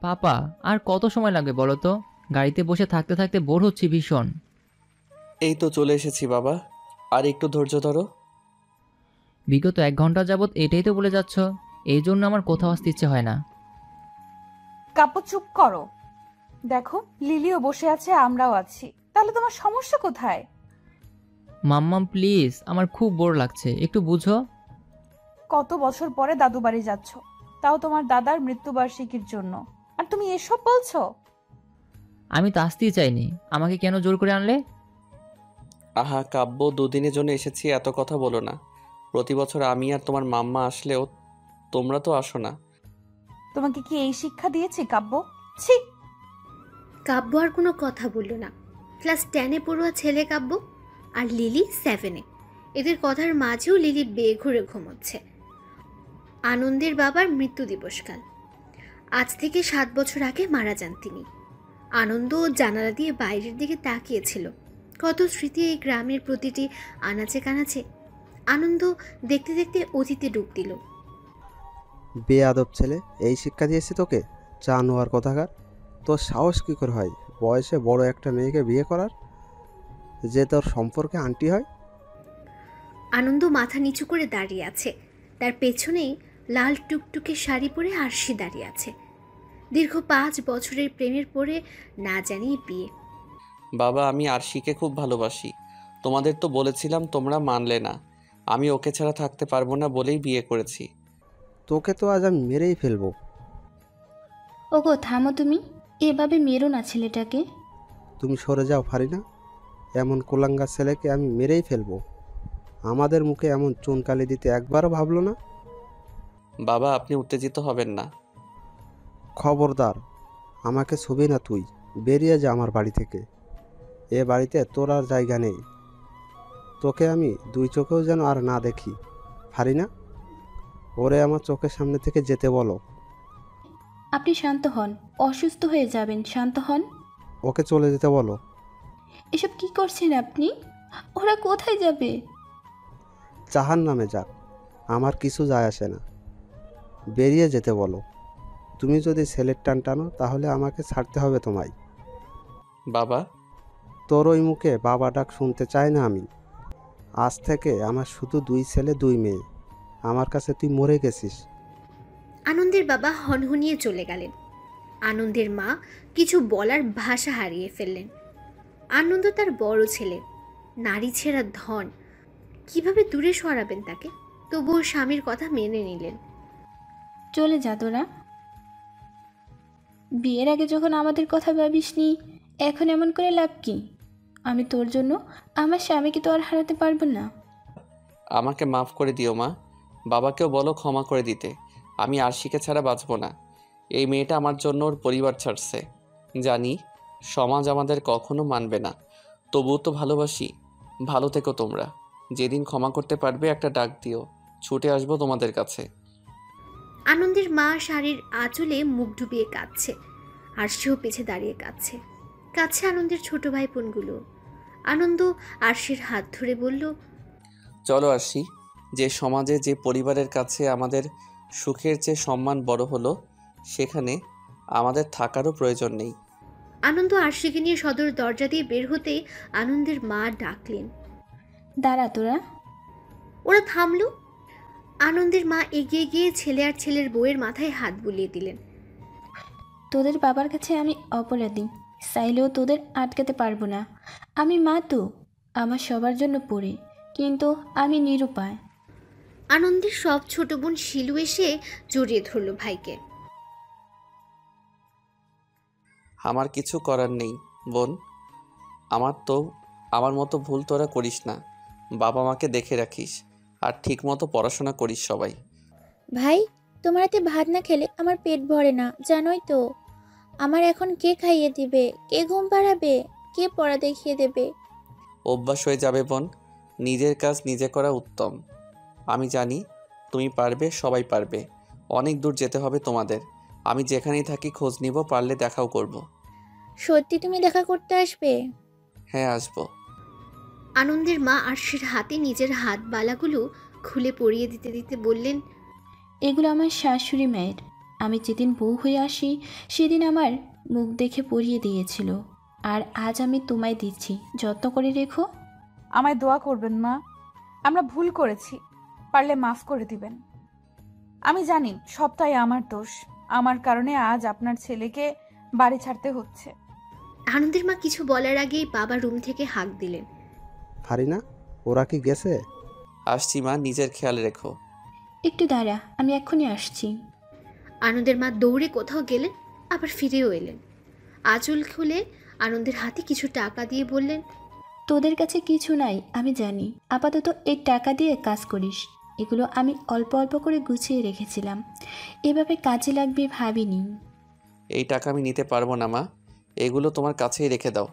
পাপা, আর কত সময় লাগবে বলো তো? গাড়িতে বসে থাকতে থাকতে বোর হচ্ছি ভীষণ। এই তো চলে এসেছি বাবা, আর একটু ধৈর্য ধরো। বিগত 1 ঘন্টা যাবৎ এটাই তো বলে যাচ্ছ। এই জন্য আমার কোথাও আসতে ইচ্ছে হয় না। কাব্য চুপ করো। দেখো লিলিও বসে আছে, আমরাও আছি, তাহলে তোমার সমস্যা কোথায়? মাম্মাম প্লিজ, আমার খুব বোর লাগছে, একটু বুঝো। কত বছর পরে দাদু বাড়ি যাচ্ছ, তাও তোমার দাদার মৃত্যুবার্ষিকীর জন্য, আর তুমি এসব বলছো? আমি তো আসতেই চাইনি, আমাকে কেন জোর করে আনলে? আহা কাব্য, দুদিনের জন্য এসেছি, এত কথা বলো না। প্রতি বছর আমি আর তোমার মাম্মা আসলেও তোমরা তো আসো না। তোমাকে কি এই শিক্ষা দিয়েছি কাব্য? ছি! কাব্য আর কোনো কথা বলল না। ক্লাস 10-এ পড়ুয়া ছেলে কাব্য, আর লিলি 7-এ। এদের কথার মাঝেও লিলি বেঘুরে ঘুমোচ্ছে। আনন্দের বাবার মৃত্যু দিবসকাল। আজ থেকে 7 বছর আগে মারা যান তিনি। আনন্দ জানালা দিয়ে বাইরের দিকে তাকিয়েছিল। কত স্মৃতি এই গ্রামের প্রতিটি আনাচে কানাচে। আনন্দ দেখতে দেখতে অতীতে ডুব দিল। বেয়াদব ছেলে, এই শিক্ষা দিয়েছে তোকে? জানোয়ার কোথাকার! তোর সাহস কী করে হয় বয়সে বড় একটা মেয়েকে বিয়ে করার, যে তোর সম্পর্কে আন্টি হয়? আনন্দ মাথা নিচু করে দাঁড়িয়ে আছে। তার পেছনেই লাল টুকটুকে শাড়ি পরে আরশি দাঁড়িয়ে আছে। দীর্ঘ 5 বছরের প্রেমের পরে না জানিয়ে বিয়ে। বাবা, আমি আরশিকে খুব ভালোবাসি। তোমাদের তো বলেছিলাম, তোমরা মানলে না। আমি ওকে ছাড়া থাকতে পারবো না বলেই বিয়ে করেছি। তোকে তো আজ আমি মেরেই ফেলবো। ওগো থামো তুমি, এভাবে মেরো না ছেলেটাকে। তুমি সরে যাও ফারিনা, এমন কুলাঙ্গার ছেলেকে আমি মেরেই ফেলবো। আমাদের মুখে এমন চুনকালি দিতে একবারও ভাবলো না। বাবা, আপনি উত্তেজিত হবেন না। খবরদার, আমাকে ছবি না তুই, বেরিয়ে যা আমার বাড়ি থেকে। এ বাড়িতে তোর আর জায়গা নেই। তোকে আমি 2 চোখেও যেন আর না দেখি। ফারিনা, ওরে আমার চোখের সামনে থেকে যেতে বলো। আপনি শান্ত হন, অসুস্থ হয়ে যাবেন, শান্ত হন। ওকে চলে যেতে বলো। এসব কি করছেন আপনি? ওরা কোথায় যাবে? জাহান্নামে যাক, আমার কিছু যায় আসে না। বেরিয়ে যেতে বলো। তুমি যদি ছেলের টান টানো তাহলে আমাকে ছাড়তে হবে তোমায়। বাবা, তোর ওই মুখে বাবা ডাক শুনতে চাই না আমি। আজ থেকে আমার শুধু 2 ছেলে 2 মেয়ে। আমার কাছে তুই মরে গেছিস। আনন্দের বাবা হনহনিয়ে চলে গেলেন। আনন্দের মা কিছু বলার ভাষা হারিয়ে ফেললেন। আনন্দ তার বড় ছেলে, নারী ছেঁড়া ধন, কিভাবে দূরে সরাবেন তাকে? তবুও স্বামীর কথা মেনে নিলেন। চলে যা তোরা। বিয়ের আগে যখন আমাদের কথা ভাবিসনি, এখন এমন করে লাভ কি? আমি তোর জন্য আমার স্বামীকে তো আর হারাতে পারবো না। আমাকে মাফ করে দিও মা। বাবাকেও বলো ক্ষমা করে দিতে। আমি আরশিকে ছাড়া বাঁচব না। এই মেয়েটা আমার জন্য ওর পরিবার ছাড়ছে। জানি সমাজ আমাদের কখনো মানবে না, তবুও তো ভালোবাসি। ভালো থেকো তোমরা। যেদিন ক্ষমা করতে পারবে একটা ডাক দিও, ছুটে আসবো তোমাদের কাছে। আনন্দের মা শাড়ির আঁচলে মুখ ডুবিয়ে কাঁদছে, আর সেও পিছে দাঁড়িয়ে কাঁদছে। কাছে আনন্দের ছোট ভাই বোনগুলো। আনন্দ আরশির হাত ধরে বলল, চলো আসি। যে সমাজে, যে পরিবারের কাছে আমাদের সুখের চেয়ে সম্মান বড় হলো, সেখানে আমাদের থাকারও প্রয়োজন নেই। আনন্দ আরশিকে নিয়ে সদর দরজা দিয়ে বের হতেই আনন্দের মা ডাকলেন, দাঁড়া তোরা। ওরা থামল। আনন্দের মা এগিয়ে গিয়ে ছেলে আর ছেলের বউয়ের মাথায় হাত বুলিয়ে দিলেন। তোদের বাবার কাছে আমি অপরাধী, চাইলেও তোদের আটকাতে পারবো না। আমি মা তো, আমার সবার জন্য পড়ে, কিন্তু আমি নিরুপায়। আনন্দের সব ছোট বোন শিলু এসে জড়িয়ে ধরল ভাইকে। আমার কিছু করার নেই বোন। আমার মতো ভুল তোরা করিস না। বাবা মাকে দেখে রাখিস, আর ঠিক মতো পড়াশোনা করিস সবাই। ভাই, তোমার হাতে ভাত না খেলে আমার পেট ভরে না, জানোই তো। আমার এখন কে খাইয়ে দিবে, কে ঘুম পাড়াবে, কে পড়া দেখিয়ে দেবে? অভ্যাস হয়ে যাবে বোন। নিজের কাজ নিজে করা উত্তম। আমি জানি তুমি পারবে, সবাই পারবে। অনেক দূর যেতে হবে তোমাদের। আমি যেখানেই থাকি খোঁজ নিব, পারলে দেখাও করব। সত্যি তুমি দেখা করতে আসবে? হ্যাঁ, আসবো। আনন্দের মা আরশির হাতে নিজের হাত বালাগুলো খুলে পরিয়ে দিতে দিতে বললেন, এগুলো আমার শাশুড়ি মায়ের, আমি যেদিন বউ হয়ে আসি সেদিন আমার মুখ দেখে পরিয়ে দিয়েছিল, আর আজ আমি তোমায় দিচ্ছি, যত্ন করে রেখো। আমায় দোয়া করবেন মা, আমরা ভুল করেছি, পারলে মাফ করে দিবেন। আমি জানি সবটাই আমার দোষ, আমার কারণে আজ আপনার ছেলেকে বাড়ি ছাড়তে হচ্ছে। আনন্দের মা কিছু বলার আগেই বাবা রুম থেকে হাঁক দিলেন। ফারিনা, ওরা কি গেছে? আসছি মা, নিজের খেয়াল রেখো। একটু দাঁড়া, আমি এক্ষুনি আসছি। আনন্দের মা দৌড়ে কোথাও গেলেন, আবার ফিরেও এলেন। আঁচল খুলে আনন্দের হাতে কিছু টাকা দিয়ে বললেন, তোদের কাছে কিছু নাই আমি জানি, আপাতত এই টাকা দিয়ে কাজ করিস। এগুলো আমি অল্প অল্প করে গুছিয়ে রেখেছিলাম, এভাবে কাজে লাগবে ভাবিনি। এই টাকা আমি নিতে পারবো না মা, এগুলো তোমার কাছেই রেখে দাও।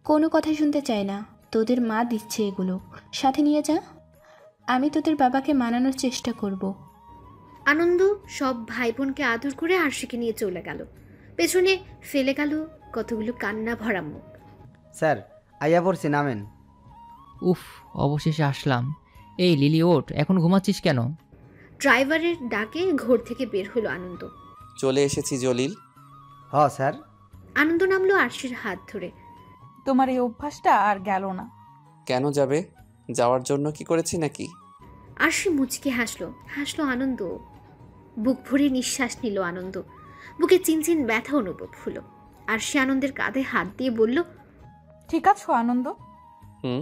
কোনো কথা শুনতে চাই না, তোদের মা দিচ্ছে এগুলো, সাথে নিয়ে যা। আমি তোদের বাবাকে মানানোর চেষ্টা করব। আনন্দ সব ভাই বোনকে আদর করে আরশিকে নিয়ে চলে গেল। পেছনে ফেলে গেল কতগুলো কান্না ভরা মুখ। স্যার, আইয়া পড়ছি, নামেন। উফ, অবশেষে আসলাম। এই লিলি, ওঠ, এখন ঘুমাচ্ছিস কেন? ড্রাইভারের ডাকে ঘর থেকে বের হলো আনন্দ। চলে এসেছি জলিল। হ স্যার। আনন্দ নামলো আরশির হাত ধরে। তোমার এই অভ্যাসটা আর গেল না। কেন যাবে? যাওয়ার জন্য কি করেছি নাকি? আরশি মুচকে হাসলো আনন্দ। বুক ভরে নিঃশ্বাস নিল আনন্দ। বুকে চিনচিন ব্যথা অনুভব হলো। আরশি আনন্দের কাঁধে হাত দিয়ে বলল, ঠিক আছো আনন্দ? হুম।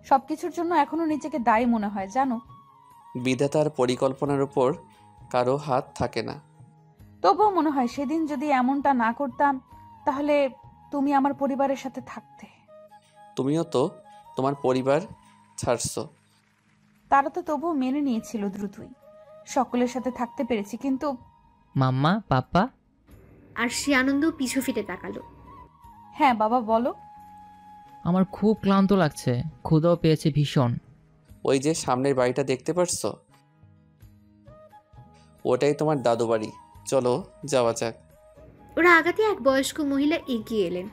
সবকিছুর জন্য এখনো নিজেকে দায়ী মনে হয় জানো। বিধাতার পরিকল্পনার উপর কারো হাত থাকে না। তবুও মনে হয় সেদিন যদি এমনটা না করতাম তাহলে তুমি আমার পরিবারের সাথে থাকতে। তুমিও তো তোমার পরিবার ছাড়ছো। তারা তো তবুও মেনে নিয়েছিল দ্রুতই। সকলের সাথে থাকতে পেরেছি, কিন্তু মাম্মা, পাপ্পা। আরশি আনন্দ পিছু ফিরে তাকালো। হ্যাঁ বাবা, বলো। আমার খুব ক্লান্ত লাগছে, ক্ষুধাও পেয়েছে ভীষণ। ওই যে সামনের বাড়িটা দেখতে পারছো, ওটাই তোমার দাদু বাড়ি। চলো যাওয়া যাক। ওরা আগাতে এক বয়স্ক মহিলা এগিয়ে এলেন।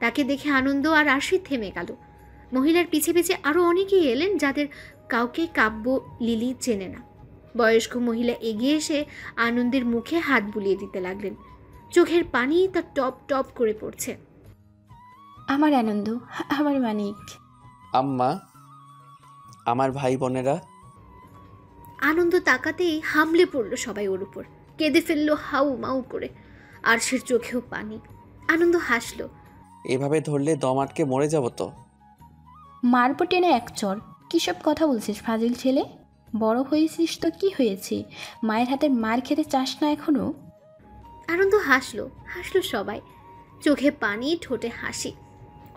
তাকে দেখে আনন্দ আর আরশি থেমে গেল। মহিলার পিছে পিছে আরো অনেকেই এলেন, যাদের কাউকে কাব্য লিলি চেনে না। বয়স্ক মহিলা এগিয়ে এসে আনন্দের মুখে হাত বুলিয়ে দিতে লাগলেন। চোখের পানি তার টপ টপ করে পড়ছে। আমার আনন্দ, আমার মানিক। আম্মা, আমার ভাই বোনেরা। আনন্দ তাকাতেই হামলে পড়ল সবাই ওর উপর, কেঁদে ফেললো হাউ মাউ করে। আরশির চোখেও পানি। আনন্দ হাসলো। এভাবে ধরলে দম আটকে মরে যাব তো। মারবো টেনে এক চর। কী সব কথা বলছিস ফাজিল ছেলে? বড় হয়েছিস তো কি হয়েছে, মায়ের হাতের মার খেতে চাস না এখনো? আনন্দ হাসলো সবাই। চোখে পানি, ঠোঁটে হাসি।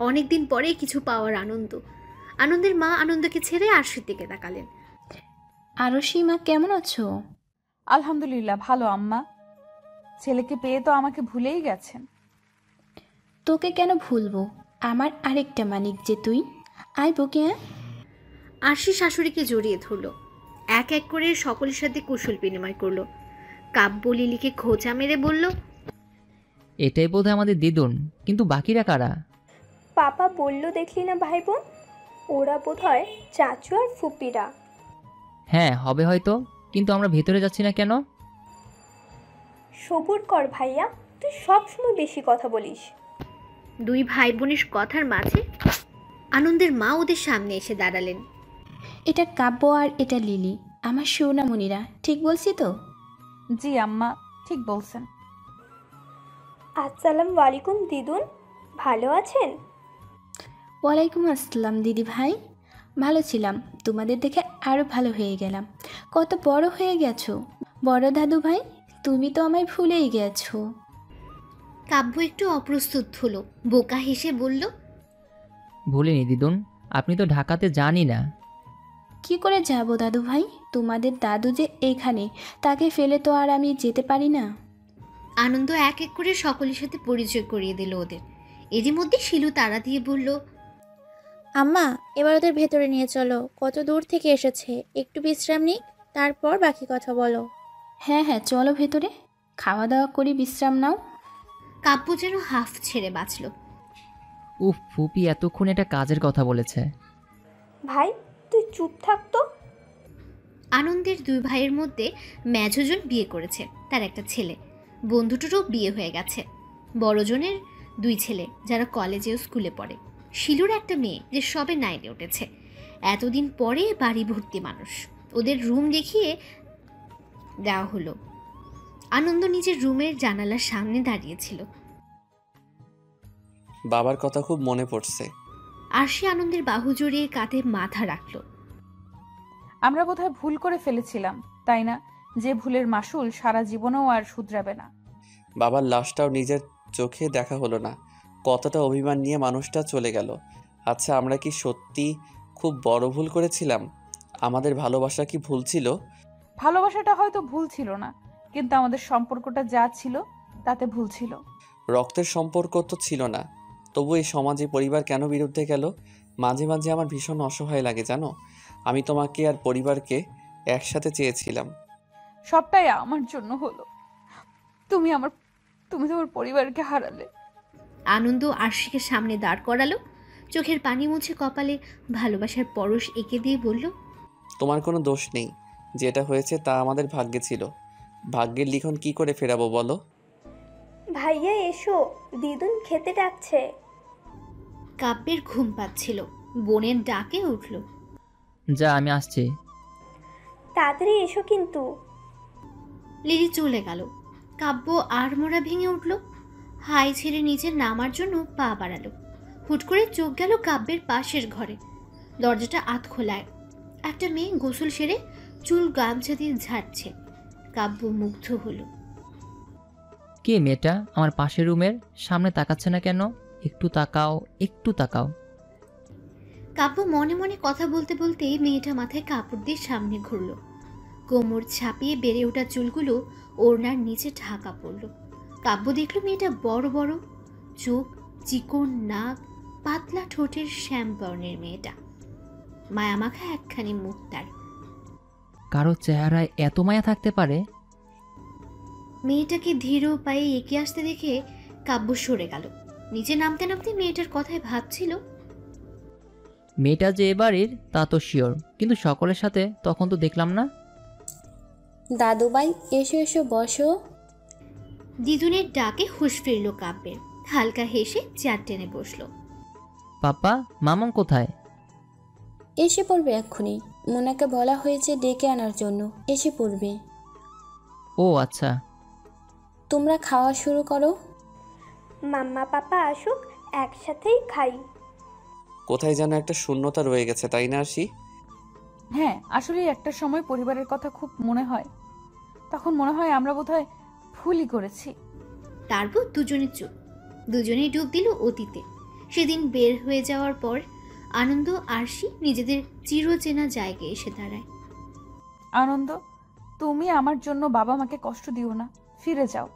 অনেকদিন পরে কিছু পাওয়ার আনন্দ। আনন্দের মা আনন্দকে ছেড়ে আরশির দিকে তাকালেন। আরশি মা, কেমন আছো? আলহামদুলিল্লাহ ভালো আম্মা। ছেলেকে পেয়ে তো আমাকে ভুলেই গেছেন। তোকে কেন ভুলবো, আমার আরেকটা মানিক যে তুই। আয় বকে। আরশি শাশুড়িকে জড়িয়ে ধরলো। এক এক করে সকলের সাথে কুশল বিনিময় করলো। কাব্য লিলিকে খোঁচা মেরে বলল, এটাই বোধহয় আমাদের দিদুন, কিন্তু বাকিরা কারা? পাপা বলল দেখলি না ভাই বোন, ওরা বোধহয় চাচু আর ফুপিরা। হ্যাঁ, হবে হয়তো, কিন্তু আমরা ভেতরে যাচ্ছি না কেন? সবুর কর ভাইয়া, তুই সবসময় বেশি কথা বলিস। দুই ভাই বোনের কথার মাঝে আনন্দের মা ওদের সামনে এসে দাঁড়ালেন। এটা কাব্য আর এটা লিলি, আমার সোনামণিরা। ঠিক বলছি তো? জি আম্মা, ঠিক বলছেন। আসসালামু আলাইকুম দিদুন, ভালো আছেন? ওয়ালাইকুম আসসালাম দিদি ভাই। ভালো ছিলাম, তোমাদের দেখে আরও ভালো হয়ে গেলাম। কত বড় হয়ে গেছো বড় দাদু ভাই, তুমি তো আমায় ভুলেই গেছো। কাব্য একটু অপ্রস্তুত হলো, বোকা হেসে বলল, ভুলিনি দিদুন, আপনি তো ঢাকাতে জানি না। কি করে যাব দাদু ভাই, তোমাদের দাদু যে এখানে, তাকে ফেলে তো আর আমি যেতে পারি না। আনন্দ এক এক করে সকলের সাথে পরিচয় করিয়ে দিল ওদের। এরই মধ্যে শিলু তাড়া দিয়ে বলল, আম্মা, এবার ওদের ভেতরে নিয়ে চলো, কত দূর থেকে এসেছে, একটু বিশ্রাম নিক, তারপর বাকি কথা বলো। হ্যাঁ হ্যাঁ, চলো ভেতরে, খাওয়া দাওয়া করি, বিশ্রাম নাও। কাব্য যেন হাফ ছেড়ে বাঁচল। উফ, ফুপি এতক্ষণ একটা কাজের কথা বলেছে। ভাই তুই চুপ থাকতো। আনন্দের দুই ভাইয়ের মধ্যে মেজোজন বিয়ে করেছে, তার একটা ছেলে। বন্ধুটারও বিয়ে হয়ে গেছে। বড়জনের 2 ছেলে যারা কলেজে ও স্কুলে পড়ে। শিলুর একটা মেয়ে যে সবে 9-এ উঠেছে। এতদিন পরে বাড়ি ভর্তি মানুষ। ওদের রুম দেখিয়ে দেওয়া হলো। আনন্দ নিজের রুমের জানালার সামনে দাঁড়িয়েছিল। বাবার কথা খুব মনে পড়ছে। আরশি আনন্দের বাহু জড়িয়ে কাঁধে মাথা রাখল। আমরা বোধহয় ভুল করে ফেলেছিলাম, তাই না? যে ভুলের মাসুল সারা জীবনেও আর শুধরাবে না। বাবার লাশটাও নিজের চোখে দেখা হলো না। কতটা অভিমান নিয়ে মানুষটা চলে গেল। আচ্ছা, আমরা কি সত্যি খুব বড় ভুল করেছিলাম? আমাদের ভালোবাসা কি ভুল ছিল? ভালোবাসাটা হয়তো ভুল ছিল না, কিন্তু আমাদের সম্পর্কটা যা ছিল তাতে ভুল ছিল। রক্তের সম্পর্ক তো ছিল না, তবু এই সমাজে পরিবার কেন বিরুদ্ধে গেল? মাঝে মাঝে আমার ভীষণ অসহায় লাগে জানো। আমি তোমাকে আর পরিবারকে একসাথে চেয়েছিলাম। সবটাই আমার জন্য হলো। তুমি তোমার পরিবারকে হারালে। আনন্দ আরশিকে সামনে দাঁড় করালো, চোখের পানি মুছে কপালে ভালোবাসার পরশ এঁকে দিয়ে বলল, তোমার কোনো দোষ নেই। যেটা হয়েছে তা আমাদের ভাগ্যে ছিল। ভাগ্যের লিখন কি করে ফেরাবো বলো? ভাইয়া এসো, দিদুন খেতে ডাকছে। কাব্যের ঘুম পাচ্ছিল, বোনের ডাকে উঠল। যা, আমি আসছি। তাড়াতাড়ি এসো কিন্তু। লিলি চলে গেল। কাব্য আড়মোড়া ভেঙে উঠল, হাই ছেড়ে নিচে নামার জন্য পা বাড়ালো। হুট করে চোখ গেল কাব্যের পাশের ঘরে। দরজাটা আধ খোলায়। একটা মেয়ে গোসল সেরে চুল গামছা দিয়ে ঝাড়ছে। কাব্য মুগ্ধ হলো। কে মেয়েটা আমার পাশের রুমের সামনে তাকাচ্ছে না কেন? একটু তাকাও, একটু তাকাও। কাব্য মনে মনে কথা বলতে বলতেই মেয়েটা মাথায় কাপড় দিয়ে সামনে ঘুরল। কোমর ছাপিয়ে বেড়ে ওঠা চুলগুলো ওড়নার নিচে ঢাকা পড়ল। কাব্য দেখল মেয়েটা বড় বড় চোখ, চিকন নাক, পাতলা ঠোঁটের শ্যাম বর্ণের মেয়েটা। মায়ামাখা একখানি মুখ তার। কারো চেহারায় এত মায়া থাকতে পারে? মেয়েটাকে ধীর পায়ে এগিয়ে আসতে দেখে কাব্য সরে গেল। নিচে নামতে নামতে মেয়েটার কথায় ভাবছিল, মেয়েটা যে এ বাড়ির তা তো শিওর, কিন্তু সকলের সাথে তখন তো দেখলাম না। দাদুভাই এসো এসো বসো। দিদুনের ডাকে হুঁশ ফিরল কাব্যের। হালকা হেসে চেয়ার টেনে বসলো। পাপা, মামাম কোথায়? এসে পড়বে এক্ষুনি। মোনাকে বলা হয়েছে ডেকে আনার জন্য, এসে পড়বে। ও আচ্ছা। তোমরা খাওয়া শুরু করো। মাম্মা পাপা আসুক, একসাথেই খাই। কোথায় যেন একটা শূন্যতা রয়ে গেছে, তাই না আরশি? হ্যাঁ, আসলে একটা সময় পরিবারের কথা খুব মনে হয়। তখন মনে হয় আমরা বোধহয় ভুলই করেছি। তারপর দুজনে চুপ। দুজনেই ডুব দিল অতীতে। সেদিন বের হয়ে যাওয়ার পর আনন্দ আরশি নিজেদের চিরচেনা জায়গায় এসে দাঁড়ায়। আনন্দ, তুমি আমার জন্য বাবা মাকে কষ্ট দিও না, ফিরে যাও।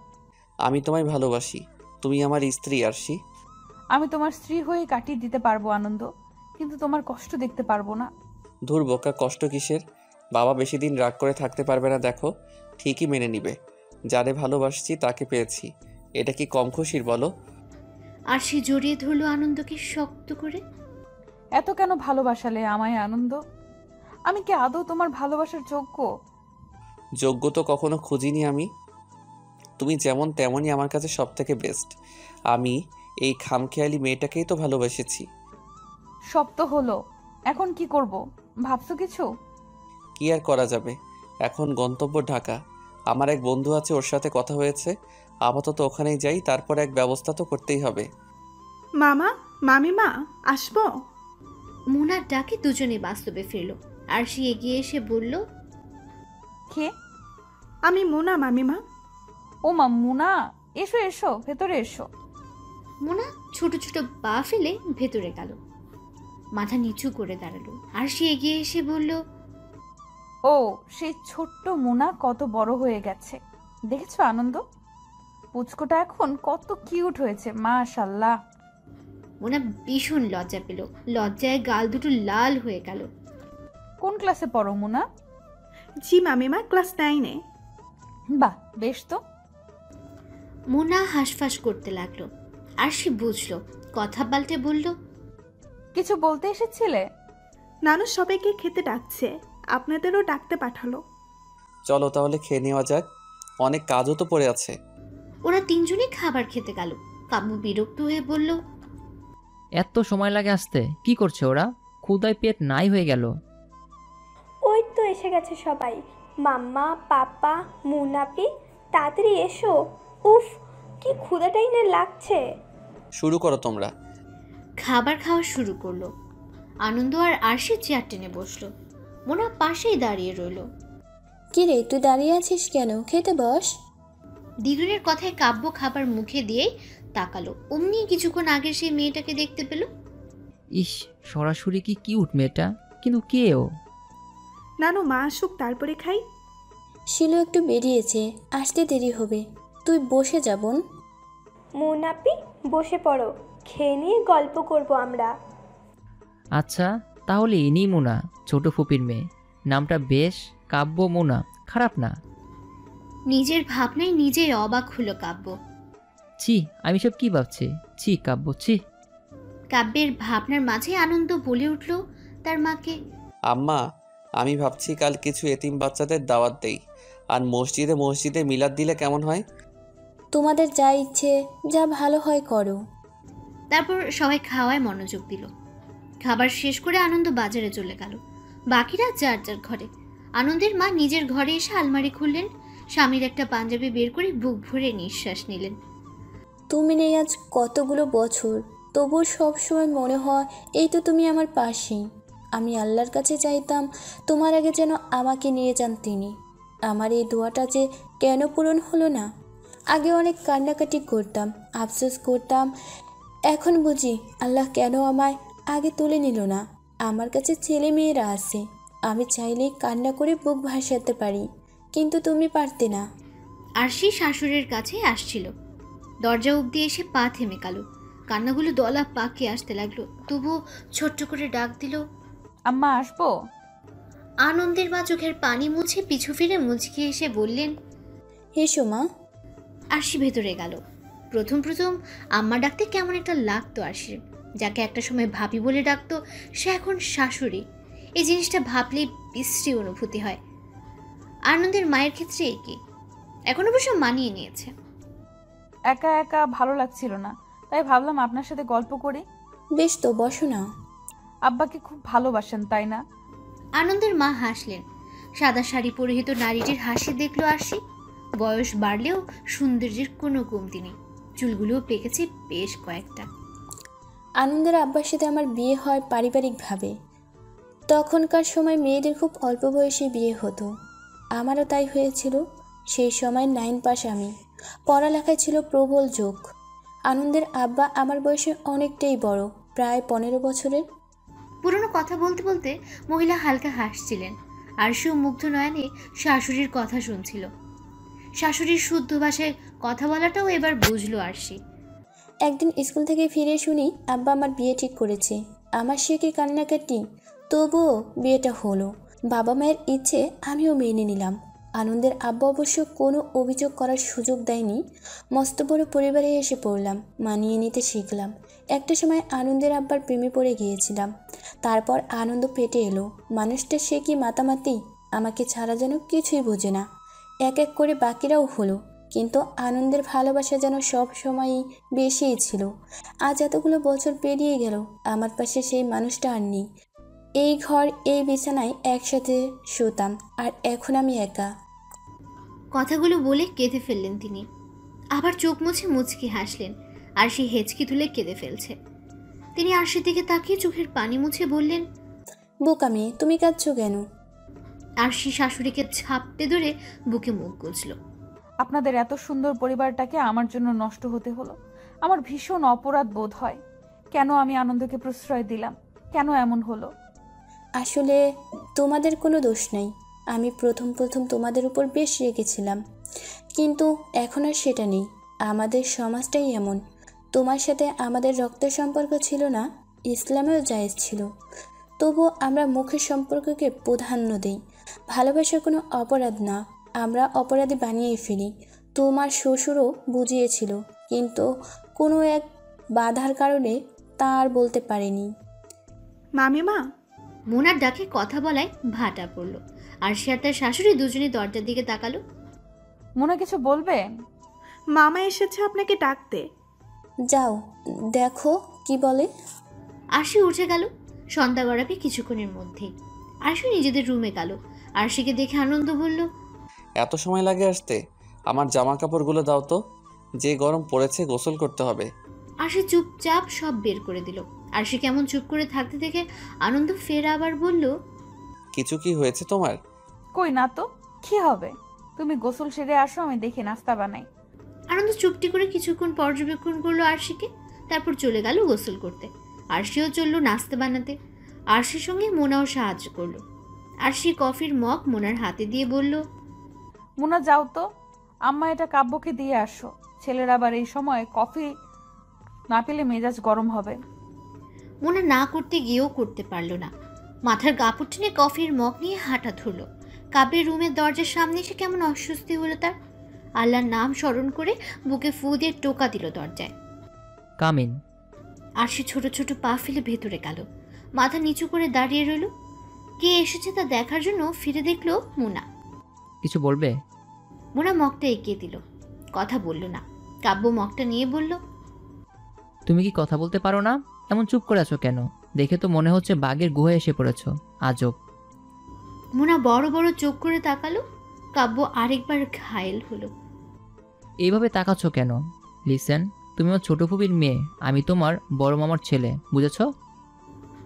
আমি তোমায় ভালোবাসি। তুমি আমার স্ত্রী আরশি। আমি তোমার স্ত্রী হয়ে কাটিয়ে দিতে পারবো আনন্দ, কিন্তু তোমার কষ্ট দেখতে পারবো না। ধুর বোকা, কষ্ট কিসের? বাবা বেশি দিন রাগ করে থাকতে পারবে না, দেখো ঠিকই মেনে নিবে। যারে ভালোবাসছি তাকে পেয়েছি, এটা কি কম খুশির বলো? আরশি জড়িয়ে ধরলো আনন্দকে শক্ত করে। এত কেন ভালোবাসালে আমায় আনন্দ? আমি কি আদৌ তোমার ভালোবাসার যোগ্য? যোগ্য তো কখনো খুঁজিনি আমি। তুমি যেমন তেমনই আমার কাছে সব থেকে বেস্ট। আমি এই খামখেয়ালি মেয়েটাকেই তো ভালোবেসেছি। সব তো হলো, এখন কি করব ভাবছো কিছু? কি আর করা যাবে, এখন গন্তব্য ঢাকা। আমার এক বন্ধু আছে, ওর সাথে কথা হয়েছে। আপাতত ওখানেই যাই, তারপর এক ব্যবস্থা তো করতেই হবে। মামা, মামিমা, আসবো? মুনার ডাকে দুজনে বাস্তবে ফিরল। আরশি এগিয়ে এসে বলল, কে? আমি মোনা মামিমা। ও মা, মুনা, এসো এসো, ভেতরে এসো। মুনা ছোট ছোট পা ফেলে ভেতরে গেল। মাথা নিচু করে দাঁড়ালো। আরশি এগিয়ে এসে বলল, ও, সেই ছোট্ট মুনা কত বড় হয়ে গেছে দেখেছো আনন্দ? পুচকোটা এখন কত কিউট হয়েছে, মাশাআল্লাহ। মুনা ভীষণ লজ্জা পেল। লজ্জায় গাল দুটো লাল হয়ে গেল। কোন ক্লাসে পড়ো মুনা? জি মামিমা, ক্লাস 9-এ। বাহ, বেশ তো। মুনা হাঁসফাঁস করতে লাগলো। আরশি বুঝলো, কথা পাল্টে বলল, কিছু বলতে এসেছিলে? নানু সবাইকে খেতে ডাকছে, আপনাদেরও ডাকতে পাঠালো। চলো তাহলে খেয়ে নেওয়া যাক, অনেক কাজও তো পড়ে আছে। ওরা তিনজনই খাবার খেতে গেল। কাব্য বিরক্ত হয়ে বলল, এত সময় লাগে আসতে? কি করছে ওরা? ক্ষুদায় পেট নাই হয়ে গেল। ওই তো এসে গেছে সবাই, মাম্মা, পাপা, মুনাপি, তাড়াতাড়ি এসো। উফ, কি ক্ষুধাটাই না লাগছে। শুরু করো তোমরা। খাবার খাওয়া শুরু করলো। আনন্দ আর আরশি চেয়ার টেনে বসলো। মোনা পাশেই দাঁড়িয়ে রইল। কি রে, তুই দাঁড়িয়ে আছিস কেন? খেতে বস। দ্বিগুণের কথায় কাব্য খাবার মুখে দিয়েই তাকালো। অমনি কিছুক্ষণ আগে সেই মেয়েটাকে দেখতে পেল। ইস, সরাসরি কি কিউট মেয়েটা, কিন্তু কে ও? নানু মা আসুক তারপরে খাই। শিলু একটু বেরিয়েছে, আসতে দেরি হবে। তুই বসে যাবন। মুনাপি, বসে পড়ো, খেয়ে নিয়ে গল্প করব আমরা। আচ্ছা, তাহলে ইনি মোনা, ছোট ফুপির মেয়ে। নামটা বেশ, কাব্য মোনা, খারাপ না। নিজের ভাবনায় নিজেই অবাক হলো কাব্য। ছি, আমি সব কি ভাবছি? ছি কাব্য, ছি। কাব্যের ভাবনার মাঝে আনন্দ বলে উঠল তার মাকে, আম্মা, আমি ভাবছি কাল কিছু এতিম বাচ্চাদের দাওয়াত দেই, আর মসজিদে মসজিদে মিলাদ দিলে কেমন হয়? তোমাদের যা ইচ্ছে, যা ভালো হয় করো। তারপর সবাই খাওয়ায় মনোযোগ দিল। খাবার শেষ করে আনন্দ বাজারে চলে গেল। বাকিরা যার যার ঘরে। আনন্দের মা নিজের ঘরে এসে আলমারি খুললেন, স্বামীর একটা পাঞ্জাবি বের করে বুক ভরে নিঃশ্বাস নিলেন। তুমি নেই আজ কতগুলো বছর, তবুও সবসময় মনে হয় এই তো তুমি আমার পাশেই। আমি আল্লাহর কাছে চাইতাম তোমার আগে যেন আমাকে নিয়ে যান তিনি। আমার এই দোয়াটা যে কেন পূরণ হলো না। আগে অনেক কান্নাকাটি করতাম, আফসোস করতাম। এখন বুঝি আল্লাহ কেন আমায় আগে তুলে নিল না। আমার কাছে ছেলে মেয়েরা আছে, আমি চাইলেই কান্না করে বুক ভাসাতে পারি, কিন্তু তুমি পারতে না। আরশি শাশুড়ির কাছে আসছিল। দরজা অবধি এসে পা থেমে গেল। কান্নাগুলো দলা পাকে আসতে লাগলো। তবুও ছোট্ট করে ডাক দিল, আম্মা আসবো? আনন্দের মা চোখের পানি মুছে পিছু ফিরে মুচকি এসে বললেন, এসো মা। আরশি ভেতরে গেল। প্রথম প্রথম আম্মা ডাকতে কেমন একটা লাগতো আরশির। যাকে একটা সময় ভাবি বলে ডাকতো, সে এখন শাশুড়ি। এই জিনিসটা ভাবলেই বিশ্রী অনুভূতি হয়। আনন্দের মায়ের ক্ষেত্রে একই। এখন অবশ্য মানিয়ে নিয়েছে। একা একা ভালো লাগছিল না, তাই ভাবলাম আপনার সাথে গল্প করি। বেশ তো, বসো না। আব্বাকে খুব ভালোবাসেন তাই না? আনন্দের মা হাসলেন। সাদা শাড়ি পরিহিত নারীটির হাসি দেখলো আরশি। বয়স বাড়লেও সৌন্দর্যের কোনো কমতি নেই। চুলগুলোও পেকেছে বেশ কয়েকটা। আনন্দের আব্বার সাথে আমার বিয়ে হয় পারিবারিকভাবে। তখনকার সময় মেয়েদের খুব অল্প বয়সে বিয়ে হতো, আমারও তাই হয়েছিল। সেই সময় 9 পাস আমি। পড়ালেখায় ছিল প্রবল ঝোঁক। আনন্দের আব্বা আমার বয়সে অনেকটাই বড়, প্রায় 15 বছরের। পুরনো কথা বলতে বলতে মহিলা হালকা হাসছিলেন। আরশিও মুগ্ধ নয়নে শাশুড়ির কথা শুনছিল। শাশুড়ির শুদ্ধ ভাষায় কথা বলাটাও এবার বুঝলো আরশি। একদিন স্কুল থেকে ফিরে শুনি আব্বা আমার বিয়ে ঠিক করেছে। আমার সে কি কান্নাকাটি, তবুও বিয়েটা হলো। বাবা মায়ের ইচ্ছে আমিও মেনে নিলাম। আনন্দের আব্বা অবশ্য কোনো অভিযোগ করার সুযোগ দেয়নি। মস্ত বড় পরিবারে এসে পড়লাম, মানিয়ে নিতে শিখলাম। একটা সময় আনন্দের আব্বার প্রেমে পড়ে গিয়েছিলাম। তারপর আনন্দ পেটে এলো। মানুষটা সে কি মাতামাতি, আমাকে ছাড়া যেন কিছুই বোঝে না। এক এক করে বাকিরাও হলো, কিন্তু আনন্দের ভালোবাসা যেন সব সময়ই বেশিই ছিল। আজ এতগুলো বছর পেরিয়ে গেল, আমার পাশে সেই মানুষটা আর নেই। এই ঘর, এই বিছানায় একসাথে শুতাম, আর এখন আমি একা। কথাগুলো বলে কেঁদে ফেললেন তিনি। আবার চোখ মুছে মুচকি হাসলেন। আরশি হেঁচকি তুলে কেঁদে ফেলছে। তিনি আরশির দিকে তাকিয়ে চোখের পানি মুছে বললেন, বোকা মেয়ে, তুমি কাঁদছো কেন? আরশি শাশুড়িকে ঝাপটে ধরে বুকে মুখ গুজল। আপনাদের এত সুন্দর পরিবারটাকে আমার জন্য নষ্ট হতে হলো। আমার ভীষণ অপরাধ বোধ হয়। কেন আমি আনন্দকে প্রশ্রয় দিলাম? কেন এমন হলো? আসলে তোমাদের কোনো দোষ নেই। আমি প্রথম তোমাদের উপর বেশ রেগেছিলাম, কিন্তু এখন আর সেটা নেই। আমাদের সমাজটাই এমন। তোমার সাথে আমাদের রক্তের সম্পর্ক ছিল না, ইসলামেও জায়েজ ছিল। তবুও আমরা মুখের সম্পর্ককে প্রাধান্য দিই। ভালোবাসার কোনো অপরাধ না, আমরা অপরাধী বানিয়ে ফেলি। তোমার শ্বশুরও বুঝিয়েছিল, কিন্তু কোনো এক বাধার কারণে তা আর বলতে পারেনি। মামিমা, মোনার ডাকে কথা বলায় ভাটা পড়ল। আরশি আর তার শাশুড়ি দুজনে দরজার দিকে তাকালো। মনে কিছু বলবে? মামা এসেছে আপনাকে ডাকতে। যাও দেখো কি বলে। আরশি উঠে গেল। সন্ধ্যা গড়াবে কিছুক্ষণের মধ্যেই। আরশি নিজেদের রুমে গেল। আরশিকে দেখে আনন্দ বলল, এত সময় লাগে আসতে? আমার জামা কাপড়গুলো দাও তো, যে গরম পড়েছে গোসল করতে হবে। আরশি চুপচাপ সব বের করে দিল। আরশি কেমন চুপ করে থাকতে দেখে আনন্দ ফের আবার বলল, কিছু কি হয়েছে তোমার? কই না তো, কি হবে? তুমি গোসল সেরে আসো, আমি দেখি নাস্তা বানাই। আনন্দ চুপটি করে কিছুক্ষণ পর্যবেক্ষণ করলো আরশিকে, তারপর চলে গেল গোসল করতে। আরশিও চলল নাস্তা বানাতে। আরশির সঙ্গে মোনাও সাহায্য করলো। আরশি কফির মগ মোনার হাতে দিয়ে বলল, মুনা যাও তো, আম্মা এটা কাব্যকে দিয়ে আসো। ছেলের আবার এই সময় কফি না পেলে মেজাজ গরম হবে। মোনা না করতে গিয়েও করতে পারলো না। মাথার কাপড় টেনে কফির মগ নিয়ে হাঁটা ধরলো। কাব্যের রুমের দরজার সামনে এসে কেমন অস্বস্তি হলো তার। আল্লাহর নাম স্মরণ করে বুকে ফু দিয়ে টোকা দিল দরজায়। কামিন। আরশি ছোট ছোট পা ফেলে ভেতরে গেল। মাথা নিচু করে দাঁড়িয়ে রইল। কে এসেছে তা দেখার জন্য ফিরে দেখলো মোনা। কিছু বলবে? মোনা মগটা এগিয়ে দিল। কথা বলল না। কাব্য মগটা নিয়ে বলল, তুমি কি কথা বলতে পারো না? এমন চুপ করে আছো কেন? দেখে তো মনে হচ্ছে বাঘের গুহায় এসে পড়েছো। আজব। মোনা বড় বড় চোখ করে তাকালো। কাব্য আরেকবার ঘায়েল হলো। এইভাবে তাকাচ্ছ কেন? লিসেন, তুমি আমার ছোট ফুপির মেয়ে, আমি তোমার বড় মামার ছেলে, বুঝেছ?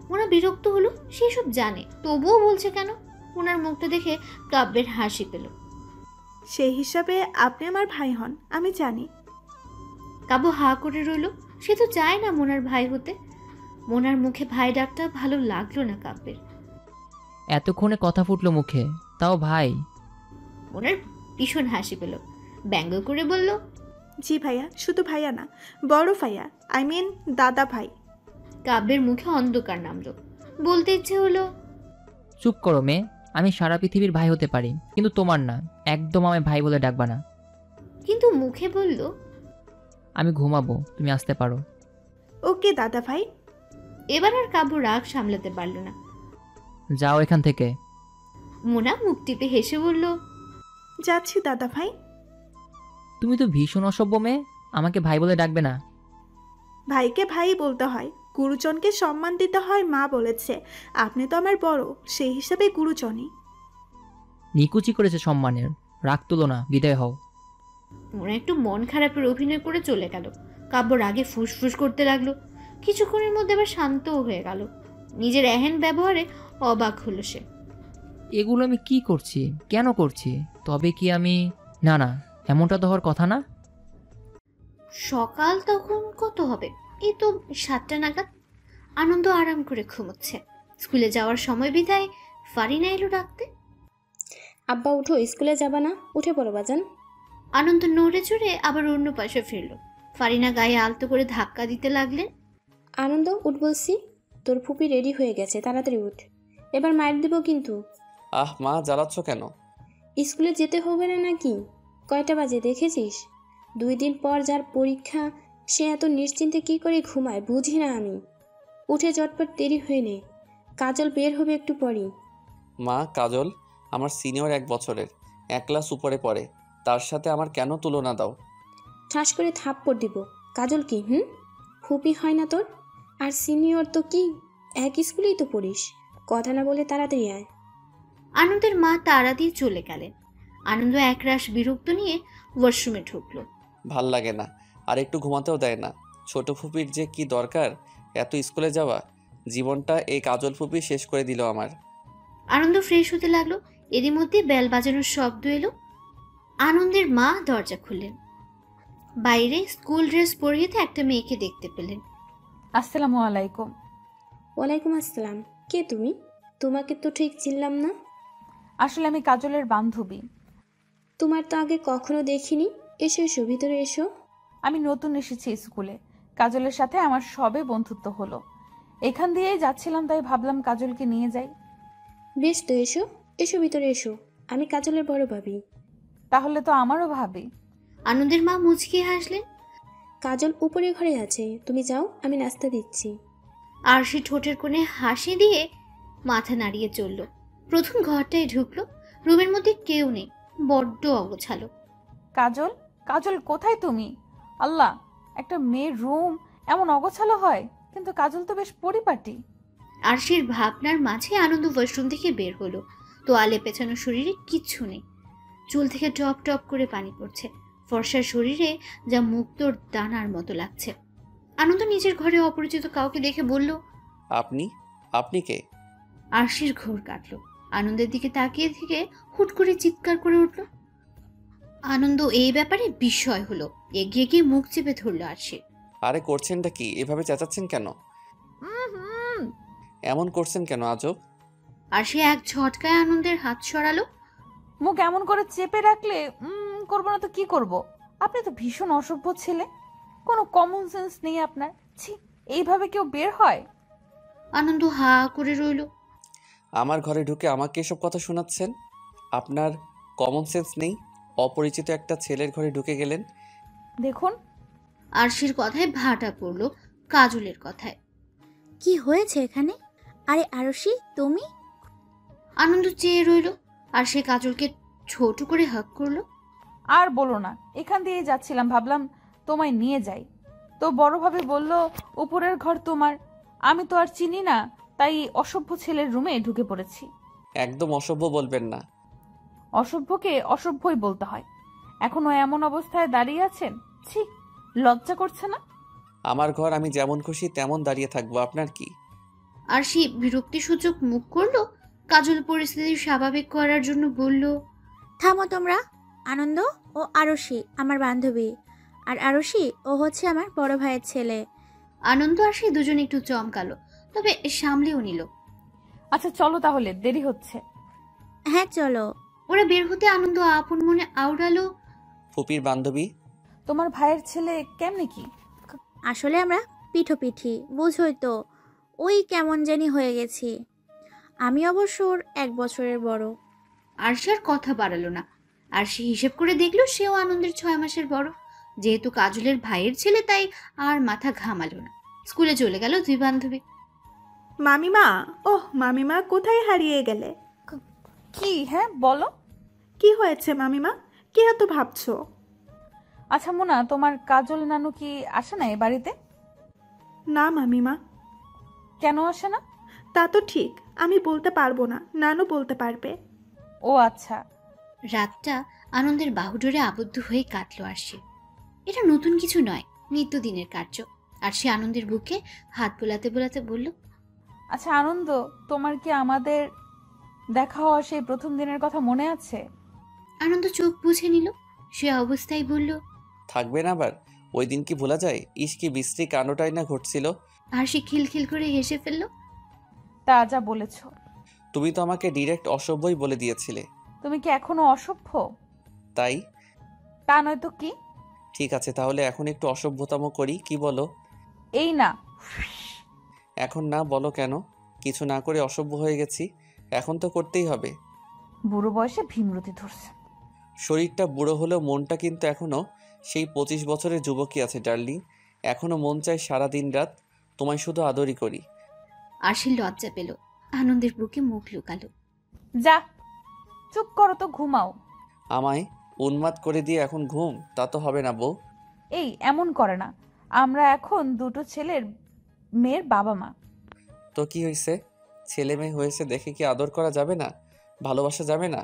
মোনা বিরক্ত হলো। সেসব জানে, তবুও বলছে কেন? ওনার মুখটা দেখে কাব্যের হাসি পেল। সেই হিসাবে আপনি আমার ভাই হন, আমি জানি। কাব্য হা করে রইল। সে তো চায় না মোনার ভাই হতে। মোনার মুখে ভাই ডাকটা ভালো লাগলো না কাব্যের। এতক্ষণে কথা ফুটলো মুখে, তাও ভাই? মোনার ভীষণ হাসি পেল। ব্যঙ্গ করে বলল, জি ভাইয়া, শুধু ভাইয়া না, বড় ভাইয়া, আই মিন দাদা ভাই। কাব্যের মুখে অন্ধকার নামলো। বলতে ইচ্ছে হলো, চুপ করো মেয়ে, আমি সারা পৃথিবীর ভাই হতে পারি, কিন্তু তোমার না। একদম আমায় ভাই বলে ডাকবা না। কিন্তু মুখে বলল, আমি ঘুমাবো, তুমি আসতে পারো। ওকে দাদা ভাই। এবার আর কাব্য রাগ সামলাতে পারল না। যাও এখান থেকে। মোনা মুখ টিপে হেসে বলল, যাচ্ছি দাদা ভাই। তুমি তো ভীষণ অসভ্য মেয়ে, আমাকে ভাই বলে ডাকবে না। ভাইকে ভাই বলতে হয়, গুরুজনকে সম্মান দিতে হয়, মা বলেছে। আপনি তো আমার বড়, সেই হিসাবে গুরুজনই। নিকুচি করেছে সম্মানের, রাগ তুলো না, বিদায় হও। মোনা একটু মন খারাপের অভিনয় করে চলে গেল। কাব্য রাগে ফুসফুস করতে লাগলো। কিছুক্ষণের মধ্যে আবার শান্তও হয়ে গেল। নিজের এহেন ব্যবহারে অবাক হলো সে। এগুলো আমি কি করছি, কেন করছি? তবে কি আমি... না না, এমনটা তো হওয়ার কথা না। সকাল তখন কত হবে? এই তো 7টা নাগাদ। আনন্দ আরাম করে ঘুমোচ্ছে। স্কুলে যাওয়ার সময় বিদায় ফারিনা এলো ডাকতে। আব্বা উঠো, স্কুলে যাবা না? উঠে পড়ো বাজান। আনন্দ নড়ে চড়ে আবার অন্য পাশে ফিরল। ফারিনা গায়ে আলতো করে ধাক্কা দিতে লাগলেন। আনন্দ উঠ বলছি, তোর ফুপি রেডি হয়ে গেছে, তাড়াতাড়ি উঠ, এবার মার দেব কিন্তু। আহ মা, জ্বালাচ্ছ কেন? স্কুলে যেতে হবে না নাকি? কয়টা বাজে দেখেছিস? 2 দিন পর যার পরীক্ষা, সে এত নিশ্চিন্তে কি করে ঘুমায় বুঝি না আমি। উঠে চটপট দেরি হয়ে নে, কাজল বের হবে একটু পরই। মা, কাজল আমার সিনিয়র 1 বছরের, 1 ক্লাস উপরে পড়ে, তার সাথে আমার কেন তুলনা দাও? ঠাস করে থাপ্পড় দিব। কাজল কি ফুপি হয় না তোর? আর সিনিয়র তো কি, এক স্কুলেই তো পড়িস। কথা না বলে তাড়াতাড়ি আয়। আনন্দের মা তাড়া দিয়ে চলে গেলেন। আনন্দ একরাশ বিরক্ত নিয়ে ওয়াশরুমে ঢুকলো। ভাল লাগে না, আর একটু ঘুমাতেও দেয় না। ছোট ফুপির যে কি দরকার এত স্কুলে যাওয়া? জীবনটা এই কাজল ফুপি শেষ করে দিল আমার। আনন্দ ফ্রেশ হতে লাগলো। এরই মধ্যে বেল বাজানোর শব্দ এলো। আনন্দের মা দরজা খুললেন। বাইরে স্কুল ড্রেস পরিয়ে একটা মেয়েকে দেখতে পেলেন। আসসালামু আলাইকুম। ওয়ালাইকুম আসসালাম। কে তুমি? তোমাকে তো ঠিক চিনলাম না। আসলে আমি কাজলের বান্ধবী। তোমার তো আগে কখনো দেখিনি। এসো এসো, ভিতরে এসো। আমি নতুন এসেছি স্কুলে। কাজলের সাথে আমার সবে বন্ধুত্ব হলো। এখান দিয়েই যাচ্ছিলাম, তাই ভাবলাম কাজলকে নিয়ে যাই। বেশ তো, এসো এসো, ভিতরে এসো। আমি কাজলের বড় ভাবি। তাহলে তো আমারও ভাবি। আনন্দের মা মুচকি হাসলেন। কাজল উপরে ঘরে আছে, তুমি যাও, আমি নাস্তা দিচ্ছি। আরশি ঠোঁটের কোণে হাসি দিয়ে মাথা নাড়িয়ে চলল। প্রথম ঘরটায় ঢুকলো। রুমের মধ্যে কেউ নেই, বড্ড অগোছালো। কাজল, কাজল কোথায় তুমি? আল্লাহ, একটা মেয়ের রুম এমন অগোছালো হয়, কিন্তু কাজল তো বেশ পরিপাটি। আরশির ভাবনার মাঝে আনন্দ ওয়াশরুম থেকে বের হলো। তোয়ালে পেছানো শরীরে কিচ্ছু নেই, চুল থেকে টপ টপ করে পানি পড়ছে, ফর্সার শরীরে যা মুক্তোর দানার মতো লাগছে। আনন্দ নিজের ঘরে অপরিচিত কাউকে দেখে বলল, আপনি আপনি কে? আরশির ঘোর কাটল। আনন্দের দিকে তাকিয়ে থেকে হুট করে চিৎকার করে উঠল। আনন্দ এই ব্যাপারে বিস্ময় হলো, এগিয়ে গিয়ে মুখ চেপে ধরল আরশি। আরে করছেনটা কি? এভাবে চেঁচাচ্ছেন কেন? এমন করছেন কেন আজব? আরশি এক ঝটকায় আনন্দের হাত সরালো। মুখ এমন করে চেপে রাখলে করবো না তো কি করব? আপনি তো ভীষণ অসভ্য ছেলে, কোনো কমন সেন্স নেই আপনার। ছি, এইভাবে কেউ বের হয়? আনন্দ হা করে রইল। আমার ঘরে ঢুকে আমাকে এসব কথা শোনাচ্ছেন? আপনার কমন সেন্স নেই? অপরিচিত একটা ছেলের ঘরে ঢুকে গেলেন। দেখুন, আরশির কথায় ভাটা পড়ল কাজলের কথায়। কি হয়েছে এখানে? আরে আরশি, তুমি? আনন্দ চেয়ে রইল, আর সে কাজলকে ছোট করে হাক করলো। আর বলো না, এখান দিয়ে যাচ্ছিলাম, ভাবলাম তোমায় নিয়ে যাই, তো বড়ভাবে বলল উপরের ঘর তোমার। আমি তো আর চিনি না, তাই অসভ্য ছেলের রুমে ঢুকে পড়েছি। একদম অসভ্য বলবেন না। অসভ্যকে অসভ্যই বলতে হয়। এখনো এমন অবস্থায় দাঁড়িয়ে আছেন, ছি, লজ্জা করছে না? আমার ঘর, আমি যেমন খুশি তেমন দাঁড়িয়ে থাকবো, আপনার কি? আরশি বিরক্তিসূচক মুখ করলো। কাজল পরিস্থিতি স্বাভাবিক করার জন্য বলল, থামো তোমরা। আনন্দ ও আরশি আমার বান্ধবী, আর আরশি ও হচ্ছে আমার বড় ভাইয়ের ছেলে। আনন্দ আর সে দুজন একটু চমকালো, তবে সামলেও নিল। আচ্ছা চলো তাহলে, দেরি হচ্ছে। হ্যাঁ চলো। ওরা বের হতে আনন্দ আপন মনে আওড়ালো, ফুপির বান্ধবী। তোমার ভাইয়ের ছেলে কেমনে কি? আসলে আমরা পিঠোপিঠি, বুঝোই তো, ওই কেমন জানি হয়ে গেছি। আমি অবশ্য ওর 1 বছরের বড়। আরশি আর কথা বাড়ালো না। আরশি হিসেব করে দেখলো সেও আনন্দের 6 মাসের বড়। যেহেতু কাজলের ভাইয়ের ছেলে, তাই আর মাথা ঘামালো না। স্কুলে চলে গেল দুই বান্ধবী। মামিমা, ওহ মামিমা, কোথায় হারিয়ে গেলে? কি? হ্যাঁ বলো। কি হয়েছে মামিমা? কি এত ভাবছো? আচ্ছা মোনা, তোমার কাজল নানু কি আসে না এ বাড়িতে? না মামিমা। কেন আসে না? তা তো ঠিক, আমি বলতে পারবো না, নানু বলতে পারবে। ও আচ্ছা। রাতটা আনন্দের বাহুডোরে আবদ্ধ হয়ে কাটলো আরশি। এটা নতুন কিছু নয়, নিত্যদিনের কার্য। আর সে আনন্দের বুকে হাত বোলাতে বোলাতে বলল, আচ্ছা আনন্দ, তোমার কি আমাদের দেখা হওয়া সেই প্রথম দিনের কথা মনে আছে? আনন্দ চোখ বুঝে নিল। সে অবস্থায় বলল, থাকবেন আবার? ওই দিন কি ভোলা যায়? ইস, কি বিশ্রী কাণ্ডটাই না ঘটছিল। আর সে খিলখিল করে হেসে ফেলল। তা যা বলেছ। তুমি তো আমাকে ডিরেক্ট অসভ্যই বলে দিয়েছিলে। তুমি কি এখনো অসভ্য? তাই? তা নয় তো কি? ঠিক আছে, তাহলে এখন একটু অসভ্যতম করি, কি বলো? এই না। এখন না? বলো কেন? কিছু না করে অসভ্য হয়ে গেছি, এখন তো করতেই হবে। বুড়ো বয়সে ভীমরতি ধরছে। শরীরটা বুড়ো হলেও মনটা কিন্তু এখনো সেই 25 বছরের যুবকই আছে ডার্লিং। এখনো মন চাই সারা দিন রাত তোমায় শুধু আদরই করি। আর সে লজ্জা পেল, আনন্দের বুকে মুখ লুকালো। যা, চুপ করো তো, ঘুমাও। আমায় উন্মাদ করে দিয়ে এখন ঘুম? তা তো হবে না বউ। এই এমন করে না, আমরা এখন দুটো ছেলের মেয়ের বাবা মা। তো কি হয়েছে? ছেলে মেয়ে হয়েছে দেখে কি আদর করা যাবে না? ভালোবাসা যাবে না?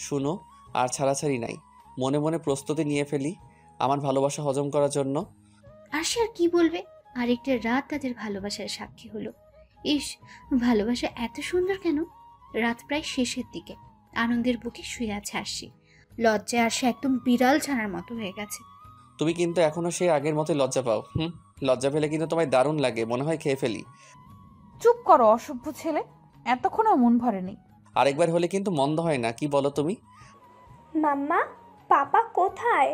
শুনো, আর ছাড়াছাড়ি নাই, মনে মনে প্রস্তুতি নিয়ে ফেলি আমার ভালোবাসা হজম করার জন্য। আর সে আর কি বলবে? আরেকটা রাত তাদের ভালোবাসার সাক্ষী হলো। ইস, ভালোবাসা এত সুন্দর কেন? রাত প্রায় শেষের দিকে। আনন্দের বুকে শুয়ে আছে আরশি। লজ্জায় আর সে একদম বিড়াল ছানার মতো হয়ে গেছে। তুমি কিন্তু এখনো সেই আগের মতোই লজ্জা পাও। লজ্জা পেলে কিন্তু তোমায় দারুণ লাগে, মনে হয় খেয়ে ফেলি। চুপ করো অসভ্য ছেলে, এতক্ষণও মন ভরেনি। আরেকবার হলে কিন্তু মন্দ হয় না, কি বলো তুমি? মাম্মা, পাপা কোথায়?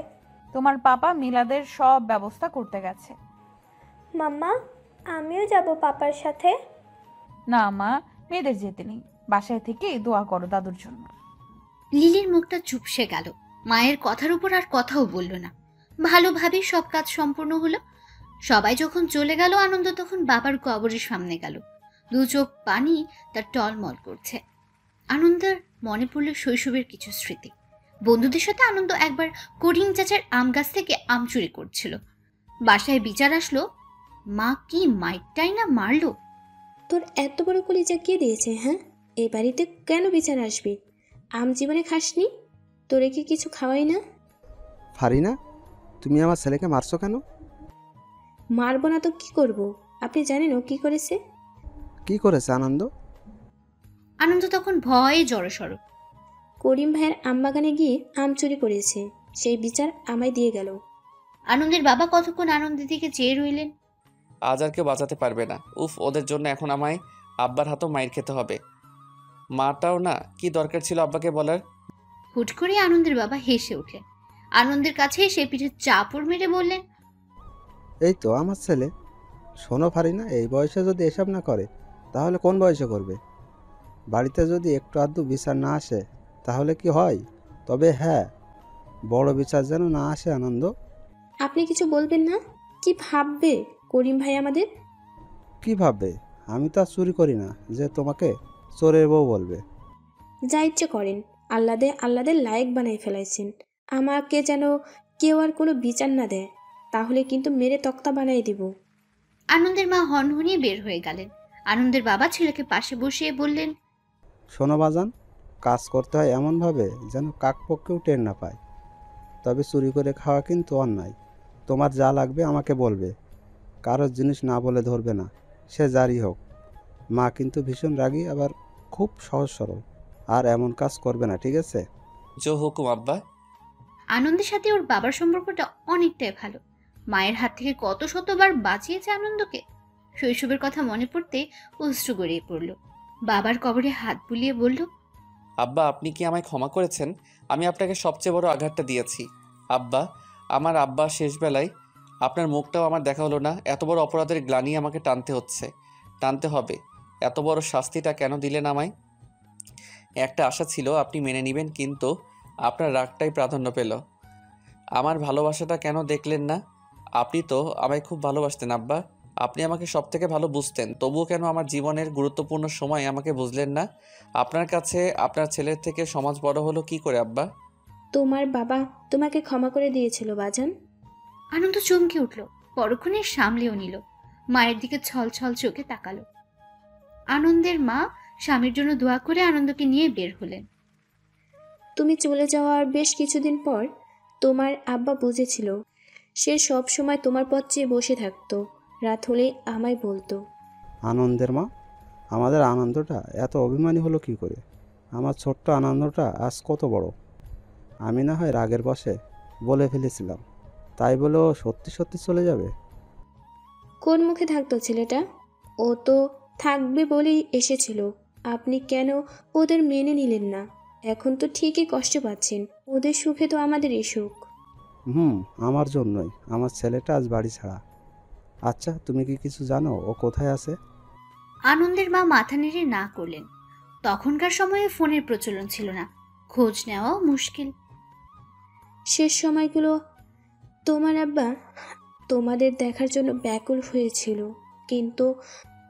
তোমার পাপা মিলাদের সব ব্যবস্থা করতে গেছে। মাম্মা, আমিও যাব পাপার সাথে। না মা, মেয়েদের যেতে নেই, বাসায় থেকে দোয়া করো দাদুর জন্য। লিলির মুখটা চুপসে গেল। মায়ের কথার উপর আর কথাও বলল না। ভালোভাবেই সব কাজ সম্পূর্ণ হলো। সবাই যখন চলে গেল, আনন্দ তখন বাবার কবরের সামনে গেল। দু চোখ পানি তার টলমল করছে। আনন্দের মনে পড়ল শৈশবের কিছু স্মৃতি। বন্ধুদের সাথে আনন্দ একবার করিম চাচার আম গাছ থেকে আম চুরি করছিল। বাসায় বিচার আসলো, মা কি মাইকটাই না মারলো। তোর এত বড় কলিজা কে দিয়েছে? হ্যাঁ, এই বাড়িতে কেন বিচার আসবি? আম জীবনে খাসনি? তোরে কি কিছু খাওয়াই না? ফারিনা, তুমি আমার ছেলেকে মারছো কেন? মারবো না তো কি করব? আপনি জানেন ও কি করেছে? কি করেছে আনন্দ? আনন্দ তখন ভয়ে জড়সড়। করিম ভাইয়ের আম বাগানে গিয়ে আম চুরি করেছে, সেই বিচার আমায় দিয়ে গেল। আনন্দের বাবা কতক্ষণ আনন্দের দিকে চেয়ে রইলেন। আজ আর কেউ বাঁচাতে পারবে না। উফ, ওদের জন্য এখন আমায় আব্বার হাতও মাইর খেতে হবে। মাটাও না, কি দরকার ছিল আব্বাকে বলার? হুট করে আনন্দের বাবা হেসে উঠলেন। আনন্দের কাছে এসে পিঠে চাপড় মেরে বললেন, এই তো আমার ছেলে। শোনো ফারিনা, এই বয়সে যদি এসব না করে তাহলে কোন বয়সে করবে? বাড়িতে যদি একটু আধটু বিচার না আসে তাহলে কি হয়? তবে হ্যাঁ, বড় বিচার যেন না আসে আনন্দ। আপনি কিছু বলবেন না? কি ভাববে করিম ভাই আমাদের? কি ভাববে? আমি তো আর চুরি করি না যে তোমাকে চোরের বউ বলবে। যা ইচ্ছে করেন, আল্লাদের লায়ক বানাই ফেলাইছেন। আমাকে যেন কেউ আর কোনো বিচার না দেয়, তাহলে কিন্তু মেরে তক্তা বানাই দিব। আনন্দের মা হনহনিয়ে বের হয়ে গেলেন। আনন্দের বাবা ছেলেকে পাশে বসিয়ে বললেন, শোনো বাজান, কাজ করতে হয় এমনভাবে যেন কাকপক্ষেও টের না পায়। তবে চুরি করে খাওয়া কিন্তু অন্যায়। তোমার যা লাগবে আমাকে বলবে, কারোর জিনিস না বলে ধরবে না, সে যারই হোক। মা কিন্তু ভীষণ রাগী, আবার খুব সহজ সরল। আর এমন কাজ করবে না, ঠিক আছে? জো হুকুম আব্বা। আনন্দের সাথে ওর বাবার সম্পর্কটা অনেকটাই ভালো। মায়ের হাত থেকে কত শতবার বাঁচিয়েছে আনন্দকে। শৈশবের কথা মনে পড়তে অশ্রু গড়িয়ে পড়ল। বাবার কবরে হাত বুলিয়ে বলল, আব্বা, আপনি কি আমায় ক্ষমা করেছেন? আমি আপনাকে সবচেয়ে বড় আঘাতটা দিয়েছি। আব্বা, আমার আব্বা শেষবেলায় আপনার মুখটাও আমার দেখা হলো না। এত বড় অপরাধের গ্লানি আমাকে টানতে হবে। এত বড় শাস্তিটা কেন দিলেন আমায়? একটা আশা ছিল আপনি মেনে নেবেন, কিন্তু আপনার রাগটাই প্রাধান্য পেল। আমার ভালোবাসাটা কেন দেখলেন না? আপনি তো আমায় খুব ভালোবাসতেন আব্বা। আপনি আমাকে সবথেকে ভালো বুঝতেন, তবুও কেন আমার জীবনের গুরুত্বপূর্ণ সময় আমাকে বুঝলেন না? আপনার কাছে আপনার ছেলের থেকে সমাজ বড় হলো কি করে আব্বা? তোমার বাবা তোমাকে ক্ষমা করে দিয়েছিল বাজান। আনন্দ চমকে উঠল, পরক্ষণে সামলেও নিল। মায়ের দিকে ছল ছল চোখে তাকালো। আনন্দের মা স্বামীর জন্য দোয়া করে আনন্দকে নিয়ে বের হলেন। তুমি চলে যাওয়ার বেশ কিছুদিন পর তোমার আব্বা বুঝেছিল। সে সব সময় তোমার পথ চেয়ে বসে থাকতো। রাত হলে আমায় বলতো, আনন্দের মা, আমাদের আনন্দটা এত অভিমানী হলো কি করে? আমার ছোট্ট আনন্দটা আজ কত বড়। আমি না হয় রাগের বশে বলে ফেলেছিলাম, তাই বলে ও সত্যি সত্যি চলে যাবে? কোন মুখে থাকতো ছেলেটা? ও তো থাকবে বলেই এসেছিল। আপনি কেন ওদের মেনে নিলেন না? এখন তো ঠিকই কষ্ট পাচ্ছেন। ওদের সুখে তো আমাদেরই সুখ। আমার জন্যই আমার ছেলেটা আজ বাড়ি ছাড়া। আচ্ছা, তুমি কি কিছু জানো ও কোথায় আছে? আনন্দের মা মাথা নেড়ে না করলেন। তখনকার সময়ে ফোনের প্রচলন ছিল না, খোঁজ নেওয়াও মুশকিল। শেষ সময়গুলো তোমার আব্বা তোমাদের দেখার জন্য ব্যাকুল হয়েছিল, কিন্তু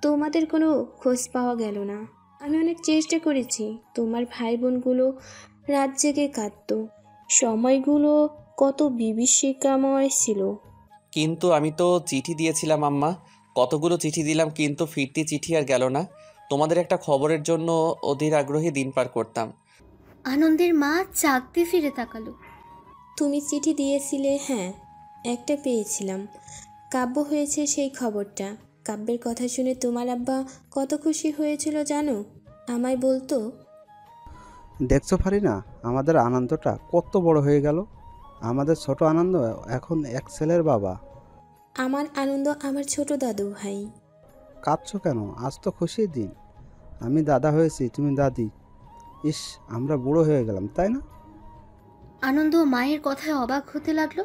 তোমাদের কোনো খোঁজ পাওয়া গেল না। আমি অনেক চেষ্টা করেছি। তোমার ভাই বোনগুলো রাত জেগে কাঁদতো। সময়গুলো কত বিভীষিকাময় ছিল। কিন্তু আমি তো চিঠি দিয়েছিলাম আম্মা, কতগুলো চিঠি দিলাম, কিন্তু ফিরতি চিঠি আর গেল না। তোমাদের একটা খবরের জন্য অধীর আগ্রহে দিন পার করতাম। আনন্দের মা চাকতে ফিরে তাকালো। তুমি চিঠি দিয়েছিলে, হ্যাঁ, একটা পেয়েছিলাম। কাব্য হয়েছে সেই খবরটা। কাব্যের কথা শুনে তোমার আব্বা কত খুশি হয়েছিল জানো? আমায় বলতো, দেখছো ফারিনা, আমাদের আনন্দটা কত বড় হয়ে গেল। আমাদের ছোট আনন্দ এখন এক ছেলের বাবা। আমার আনন্দ আমার ছোট দাদু ভাই। কাঁদছো কেন? আজ তো খুশির দিন। আমি দাদা হয়েছি, তুমি দাদি। ইস, আমরা বুড়ো হয়ে গেলাম, তাই না? আনন্দ মায়ের কথায় অবাক হতে লাগলো।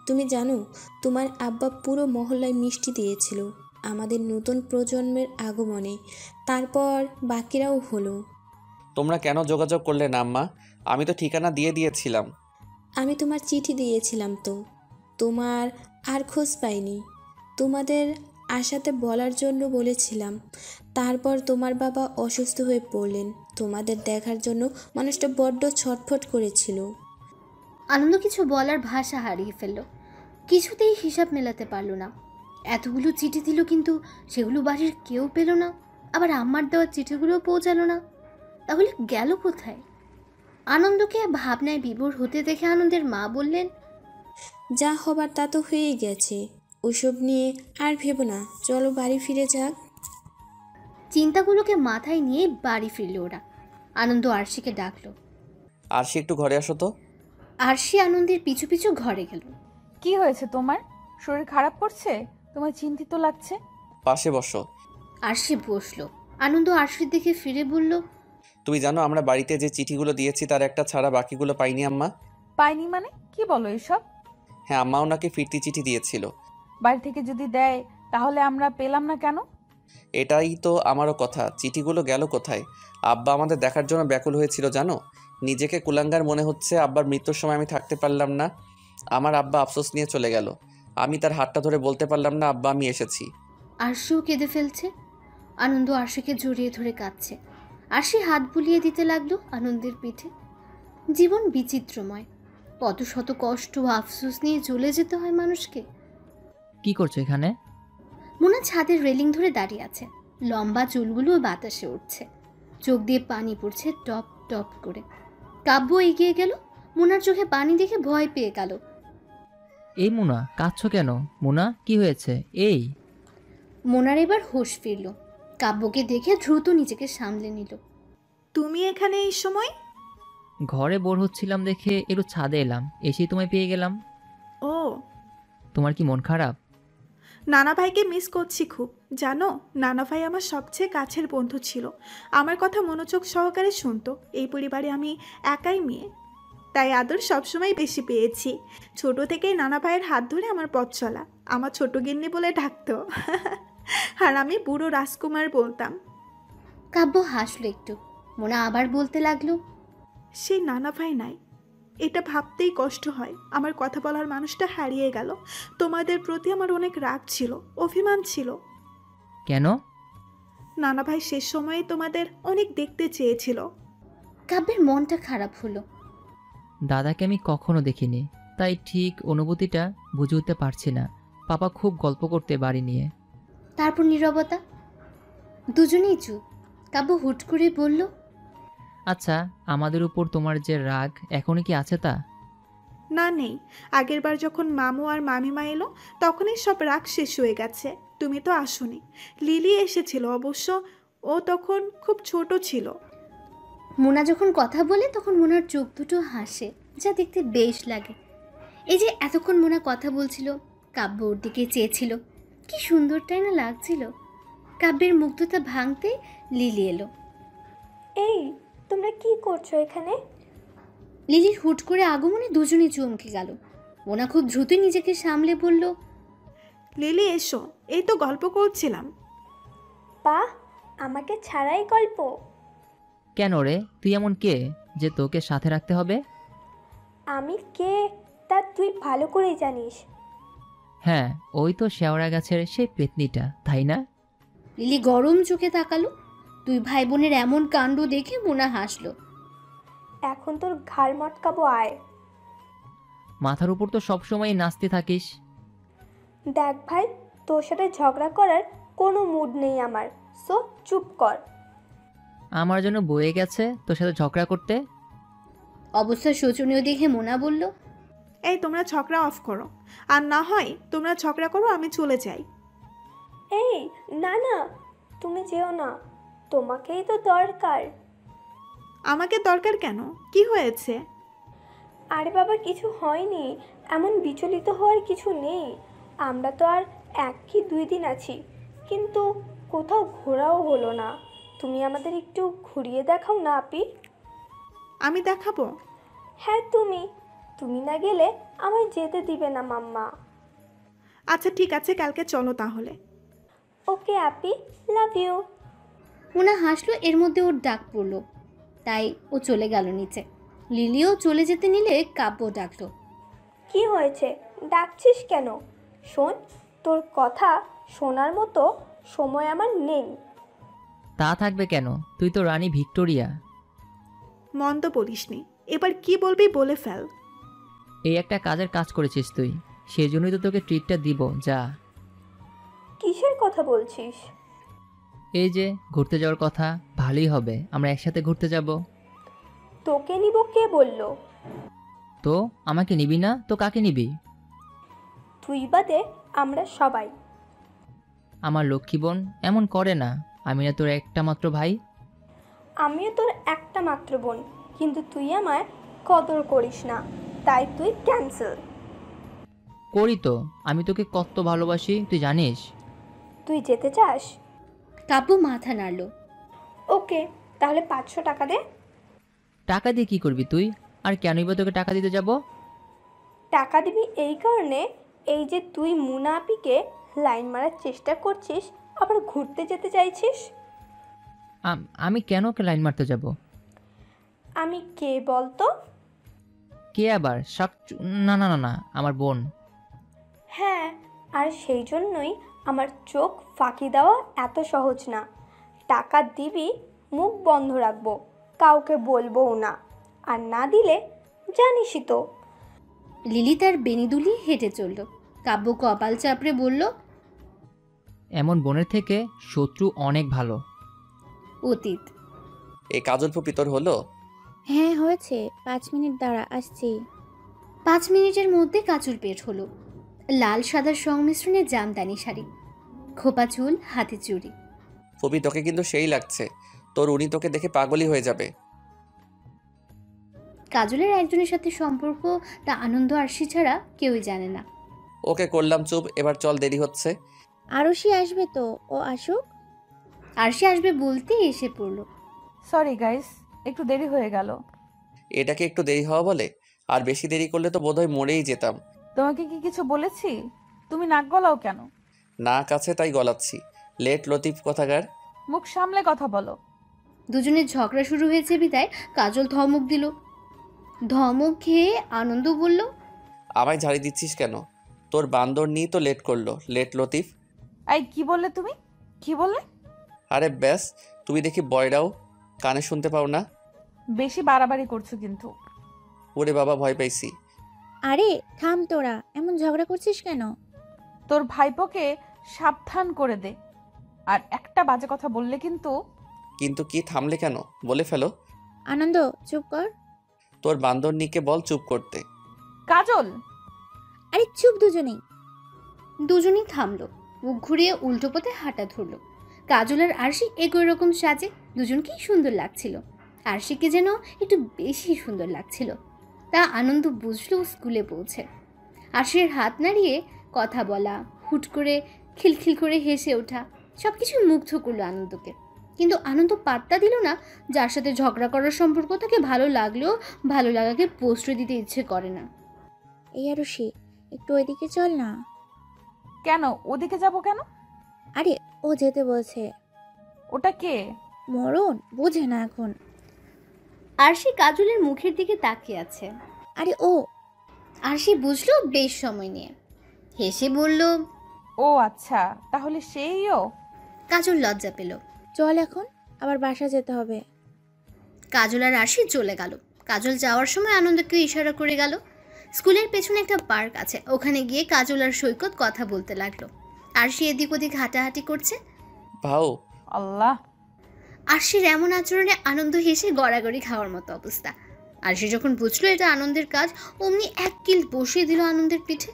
তুমি জানো, তোমার আব্বা পুরো মহল্লায় মিষ্টি দিয়েছিল আমাদের নতুন প্রজন্মের আগমনে। তারপর বাকিরাও হলো। তোমরা কেন যোগাযোগ করলে না আম্মা? আমি তো ঠিকানা দিয়ে দিয়েছিলাম। আমি তোমার চিঠি দিয়েছিলাম তো, তোমার আর খোঁজ পাইনি। তোমাদের আশাতে বলার জন্য বলেছিলাম। তারপর তোমার বাবা অসুস্থ হয়ে পড়লেন। তোমাদের দেখার জন্য মানুষটা বড্ড ছটফট করেছিল। আনন্দ কিছু বলার ভাষা হারিয়ে ফেলল। কিছুতেই হিসাব মেলাতে পারল না। এতগুলো চিঠি দিল, কিন্তু সেগুলো বাড়ির কেউ পেল না। আবার আম্মার দেওয়ার চিঠিগুলোও পৌঁছালো না। তাহলে গেল কোথায়? আনন্দকে ভাবনায় বিভোর হতে দেখে আনন্দের মা বললেন, যা হবার তা তো হয়েই গেছে, ওসব নিয়ে আর ভেবো না, চলো বাড়ি ফিরে যাক। চিন্তাগুলোকে মাথায় নিয়ে বাড়ি ফিরল ওরা। আনন্দ আরশিকে ডাকলো। আরশি, একটু ঘরে আসো তো। আরশি আনন্দের পিছু পিছু ঘরে গেল। কি হয়েছে তোমার? শরীর খারাপ করছে? তোমার চিন্তিত লাগছে। পাশে বসো। আরশি বসলো। আনন্দ আরশির দিকে ফিরে বলল, তুমি জানো আমরা বাড়িতে যে চিঠিগুলো দিয়েছি তার একটা ছাড়া বাকিগুলো পাইনি আম্মা। পাইনি মানে? কি বলো এসব? হ্যাঁ, আম্মা ওনাকে ফিরতি চিঠি দিয়েছিল। বাড়ি থেকে যদি দেয় তাহলে আমরা পেলাম না কেন? এটাই তো আমারও কথা, চিঠিগুলো গেল কোথায়? আব্বা আমাদের দেখার জন্য ব্যাকুল হয়েছিল জানো। নিজেকে কুলাঙ্গার মনে হচ্ছে। আব্বার মৃত্যুর সময় আমি থাকতে পারলাম না। আমার আব্বা আফসোস নিয়ে চলে গেল। আমি তার হাতটা ধরে বলতে পারলাম না, আব্বা আমি এসেছি। আরশিও কেঁদে ফেলছে। আনন্দ আরশিকে জড়িয়ে ধরে কাঁদছে। আরশি হাত বুলিয়ে দিতে লাগলো আনন্দের পিঠে। জীবন বিচিত্রময়। কত শত কষ্ট ও আফসোস নিয়ে চলে যেতে হয় মানুষকে। কি করছো এখানে? মোনা ছাদের রেলিং ধরে দাঁড়িয়ে আছে। লম্বা চুলগুলো বাতাসে উঠছে। চোখ দিয়ে পানি পড়ছে টপ টপ করে। কাব্য এগিয়ে গেল। মোনার চোখে পানি দেখে ভয় পেয়ে গেল। এই মুনা, কাঁদছো কেন? মুনা, কি হয়েছে? এই মোনার এবার হুঁশ ফিরল। কাব্যকে দেখে দ্রুত নিজেকে সামলে নিল। তুমি এখানে এই সময়? ঘরে বোর হচ্ছিলাম দেখে একটু ছাদে এলাম, এসেই তোমায় পেয়ে গেলাম। ও, তোমার কি মন খারাপ? নানা ভাইকে মিস করছি খুব। জানো, নানা ভাই আমার সবচেয়ে কাছের বন্ধু ছিল। আমার কথা মনোযোগ সহকারে শুনতো। এই পরিবারে আমি একাই মেয়ে, তাই আদর সবসময় বেশি পেয়েছি। ছোট থেকেই নানা ভাইয়ের হাত ধরে আমার পথ চলা। আমার ছোট গিন্নি বলে ডাকতো। আর আমি বুড়ো রাজকুমার বলতাম। কাব্য হাসলো একটু। মোনা আবার বলতে লাগলো, সেই নানা ভাই নাই, এটা ভাবতেই কষ্ট হয়। আমার কথা বলার মানুষটা হারিয়ে গেল। তোমাদের প্রতি আমার অনেক রাগ ছিল, অভিমান ছিল। কেন? নানা ভাই শেষ সময়ে তোমাদের অনেক দেখতে চেয়েছিল। কাব্যের মনটা খারাপ হলো। দাদাকে আমি কখনো দেখিনি, তাই ঠিক অনুভূতিটা বুঝে উঠতে পারছি না। পাপা খুব গল্প করতে বাড়ি নিয়ে। তারপর নীরবতা। দুজনেই চুপ। কাব্য হুট করে বলল, আচ্ছা, আমাদের উপর তোমার যে রাগ এখনই কি আছে তা? না, নেই। আগেরবার যখন মামু আর মামিমা এলো তখনই সব রাগ শেষ হয়ে গেছে। তুমি তো আসোনি। লিলি এসেছিল অবশ্য, ও তখন খুব ছোট ছিল। মোনা যখন কথা বলে তখন মোনার চোখ দুটো হাসে, যা দেখতে বেশ লাগে। এই যে এতক্ষণ মোনা কথা বলছিল, কাব্য ওর দিকে চেয়েছিল, কি সুন্দরটাই না লাগছিল। কাব্যের মুগ্ধতা ভাঙতে লিলি এলো। এই, তোমরা কি করছো এখানে? লিলির হুট করে আগমনে দুজনেই চমকে গেল। মোনা খুব দ্রুতই নিজেকে সামলে বলল, লিলি এসো, এই তো গল্প করছিলাম। বাহ, আমাকে ছাড়াই গল্প? কেন রে, তুই এমন কে যে তোকে সাথে রাখতে হবে? আমি কে তা তুই ভালো করেই জানিস। হ্যাঁ, ওই তো শেওড়া গাছের সেই পেতনিটা, তাই না? লিলি গরম চোখে তাকালো। দুই ভাই বোনের এমন কাণ্ড দেখে মোনা হাসলো। এখন তোর ঘাড় মটকাবো, আয়। মাথার উপর তো সবসময় নাচতে থাকিস। দেখ ভাই, তোর সাথে ঝগড়া করার কোনো মুড নেই আমার, সো চুপ কর। আমার জন্য বয়ে গেছে তোর সাথে ঝগড়া করতে। অবস্থা শোচনীয় দেখে মোনা বলল, এই তোমরা ঝগড়া অফ করো, আর না হয় তোমরা ঝগড়া করো, আমি চলে যাই। এই না না, তুমি যেও না, তোমাকেই তো দরকার। আমাকে দরকার কেন? কি হয়েছে? আরে বাবা, কিছু হয়নি, এমন বিচলিত হওয়ার কিছু নেই। আমরা তো আর 1 কি 2 দিন আছি, কিন্তু কোথাও ঘোরাও হলো না। তুমি আমাদের একটু ঘুরিয়ে দেখাও না আপি। আমি দেখাবো? হ্যাঁ তুমি না গেলে আমায় যেতে দিবে না মাম্মা। আচ্ছা ঠিক আছে, কালকে চলো তাহলে। ওকে আপি, লাভ ইউ। মোনা হাসলো। এর মধ্যে ওর ডাক পড়লো, তাই ও চলে গেল নিচে। লিলিও চলে যেতে নিলে কাব্য ডাকলো, কি হয়েছে, ডাকছিস কেন? শোন, তোর কথা শোনার মতো সময় আমার নেই। তা থাকবে কেন, তুই তো রানী ভিক্টোরিয়া। মন্দ বলিসনি, এবার কি বলবি বলে ফেল। এই একটা কাজের কাজ করেছিস তুই, সেই জন্যই তো তোকে ট্রিটটা দিব। যা। কিসের কথা বলছিস? এই যে ঘুরতে যাওয়ার কথা, ভালোই হবে, আমরা একসাথে ঘুরতে যাব। তোকে নিব কে বললো? তো আমাকে নিবি না তো কাকে নিবি? তুই বাদে আমরা সবাই। আমার লক্ষ্মী বোন এমন করে না, আমি না তোর একটা মাত্র ভাই। আমিও তোর একটা মাত্র বোন, কিন্তু তুই আমায় কদর করিস না, তাই তুই ক্যান্সেল। করি তো, আমি তোকে কত ভালোবাসি তুই জানিস। তুই যেতে চাস? কাব্য মাথা নাড়ল। ওকে, তাহলে 500 টাকা দে। টাকা দিয়ে কি করবি তুই? আর কেনই বা তোকে টাকা দিতে যাব? টাকা দিবি এই কারণে, এই যে তুই মুনা আপিকে লাইন মারার চেষ্টা করছিস, আবার ঘুরতে যেতে চাইছিস। আমি কেন ওকে লাইন মারতে যাব? আমি কে বলতো? কে আবার? না না না না, আমার বোন। হ্যাঁ, আর সেই জন্যই আমার চোখ ফাঁকি দেওয়া এত সহজ না। টাকা দিবি, মুখ বন্ধ রাখবো, কাউকে বলবোও না, আর না দিলে জানিসই তো। লিলি তার বেনি দুলিয়ে হেঁটে চলল। কাব্য কপাল চাপড়ে বলল, এমন বোনের থেকে শত্রু অনেক ভালো। অতীত। এই কাজল ফুপি তোর হলো? হ্যাঁ হয়েছে, 5 মিনিট দাঁড়া, আসছি। 5 মিনিটের মধ্যে কাজল পেট হলো। লাল সাদার সংমিশ্রণে জামদানি শাড়ি, খোপা চুল, হাতে চুড়ি। ফুপি তোকে কিন্তু সেই লাগছে, তোর উনি তোকে দেখে পাগলই হয়ে যাবে। কাজলের একজনের সাথে সম্পর্ক তা আনন্দ আরশি ছাড়া কেউই জানে না। ওকে করলাম চুপ, এবার চল, দেরি হচ্ছে। আরশি আসবে তো, ও আসুক। আরশি আসবে বলতেই এসে পড়ল। সরি গাইস, একটু দেরি হয়ে গেল। এটাকে একটু দেরি হওয়া বলে? আর বেশি দেরি করলে তো বোধহয় মরেই যেতাম। তোমাকে কি কিছু বলেছি? তুমি নাক গলাও কেন? না কাছে তাই গলাচ্ছি। লেট লতিফ কথাকার। মুখ সামলে কথা বলো। দুজনের ঝগড়া শুরু হয়েছে বিদায় কাজল ধমক দিল। ধমক খেয়ে আনন্দ বলল, আমায় ঝাড়ি দিচ্ছিস কেন? তোর বান্দর নিয়ে তো লেট করলো। লেট লতিফ। এই কি বললে তুমি? কি বললে? আরে ব্যাস, তুমি দেখি বয়রাও কানে শুনতে পাও না। বেশি বাড়াবাড়ি করছো কিন্তু। ওরে বাবা, ভয় পাইছি। আরে থাম তোরা, এমন ঝগড়া করছিস কেন? তোর ভাইপোকে সাবধান করে দে, আর একটা বাজে কথা বললে কিন্তু। কিন্তু কি, থামলে কেন? বলে ফেলো। আনন্দ চুপ কর। তোর বান্দর নিকে বল চুপ করতে। কাজল! আরে চুপ দুজনেই। দুজনেই থামলো, মুখ ঘুরিয়ে উল্টো পথে হাঁটা ধরলো। কাজল আর আরশি একই রকম সাজে, দুজনকেই সুন্দর লাগছিল। আরশিকে যেন একটু বেশি সুন্দর লাগছিল। তা আনন্দ বুঝলো স্কুলে পৌঁছে। আরশির হাত নাড়িয়ে কথা বলা, হুট করে খিলখিল করে হেসে ওঠা, সব কিছুই মুগ্ধ করলো আনন্দকে। কিন্তু আনন্দ পাত্তা দিল না, যার সাথে ঝগড়া করার সম্পর্ক তাকে ভালো লাগলেও ভালো লাগাকে প্রশ্রয় দিতে ইচ্ছে করে না। এই আরশি, একটু ওইদিকে চল না। কেন ওদিকে যাব কেন? আরে ও যেতে বলছে। ওটা কে? মরণ বোঝে না এখন। আরশি কাজলের মুখের দিকে তাকিয়ে আছে। আরে ও। আরশি বুঝলো বেশ সময় নিয়ে, হেসে বলল, ও আচ্ছা, তাহলে সেইও। কাজল লজ্জা পেল। চল এখন, আবার বাসা যেতে হবে। কাজল আর আরশি চলে গেল। কাজল যাওয়ার সময় আনন্দকে ইশারা করে গেল। স্কুলের পেছনে একটা পার্ক আছে, ওখানে গিয়ে কাজল আর সৈকত কথা বলতে লাগলো। আরশি এদিক ওদিক হাঁটাহাঁটি করছে। ভাও আল্লাহ! আরশির এমন আচরণে আনন্দ হেসে গড়াগড়ি খাওয়ার মতো অবস্থা। আরশি যখন বুঝলো এটা আনন্দের কাজ, অমনি এক কিল বসিয়ে দিল আনন্দের পিঠে।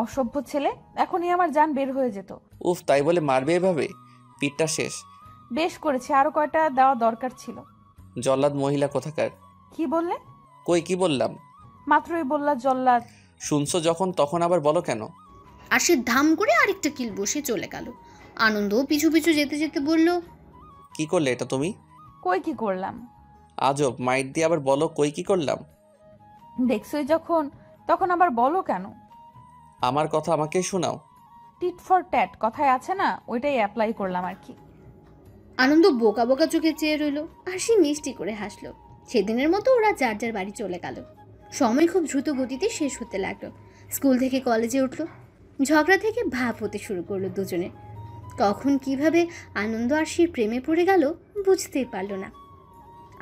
অসভ্য ছেলে, এখনই আমার জান বের হয়ে যেত। উফ, তাই বলে মারবে এভাবে? পিঠটা শেষ। বেশ করেছে, আরো কয়টা দেওয়া দরকার ছিল। জল্লাদ মহিলা কোথাকার। কি বললে? কই কি বললাম? মাত্রই বললা জল্লাদ। শুনছো যখন তখন আবার বলো কেন? আরশি ধাম করে আরেকটা কিল বসে চলে গেল। আনন্দ পিছু পিছু যেতে যেতে বলল, কি করলে এটা তুমি? কই কি করলাম? আজব, মাইট দিয়ে আবার বলো কই কি করলাম। দেখছই যখন, তখন আবার বলো কেন? আমার কথা আমাকেই শোনাও। টিট ফর ট্যাট কথায় আছে না, ওইটাই অ্যাপ্লাই করলাম আর কি। আনন্দ বোকা বোকা চোখে চেয়ে রইল। আরশি মিষ্টি করে হাসলো। সেদিনের মতো ওরা যার যার বাড়ি চলে গেল। সময় খুব দ্রুত গতিতে শেষ হতে লাগলো। স্কুল থেকে কলেজে উঠলো। ঝগড়া থেকে ভাব হতে শুরু করলো দুজনে। কখন কিভাবে আনন্দ আরশির প্রেমে পড়ে গেল বুঝতেই পারলো না।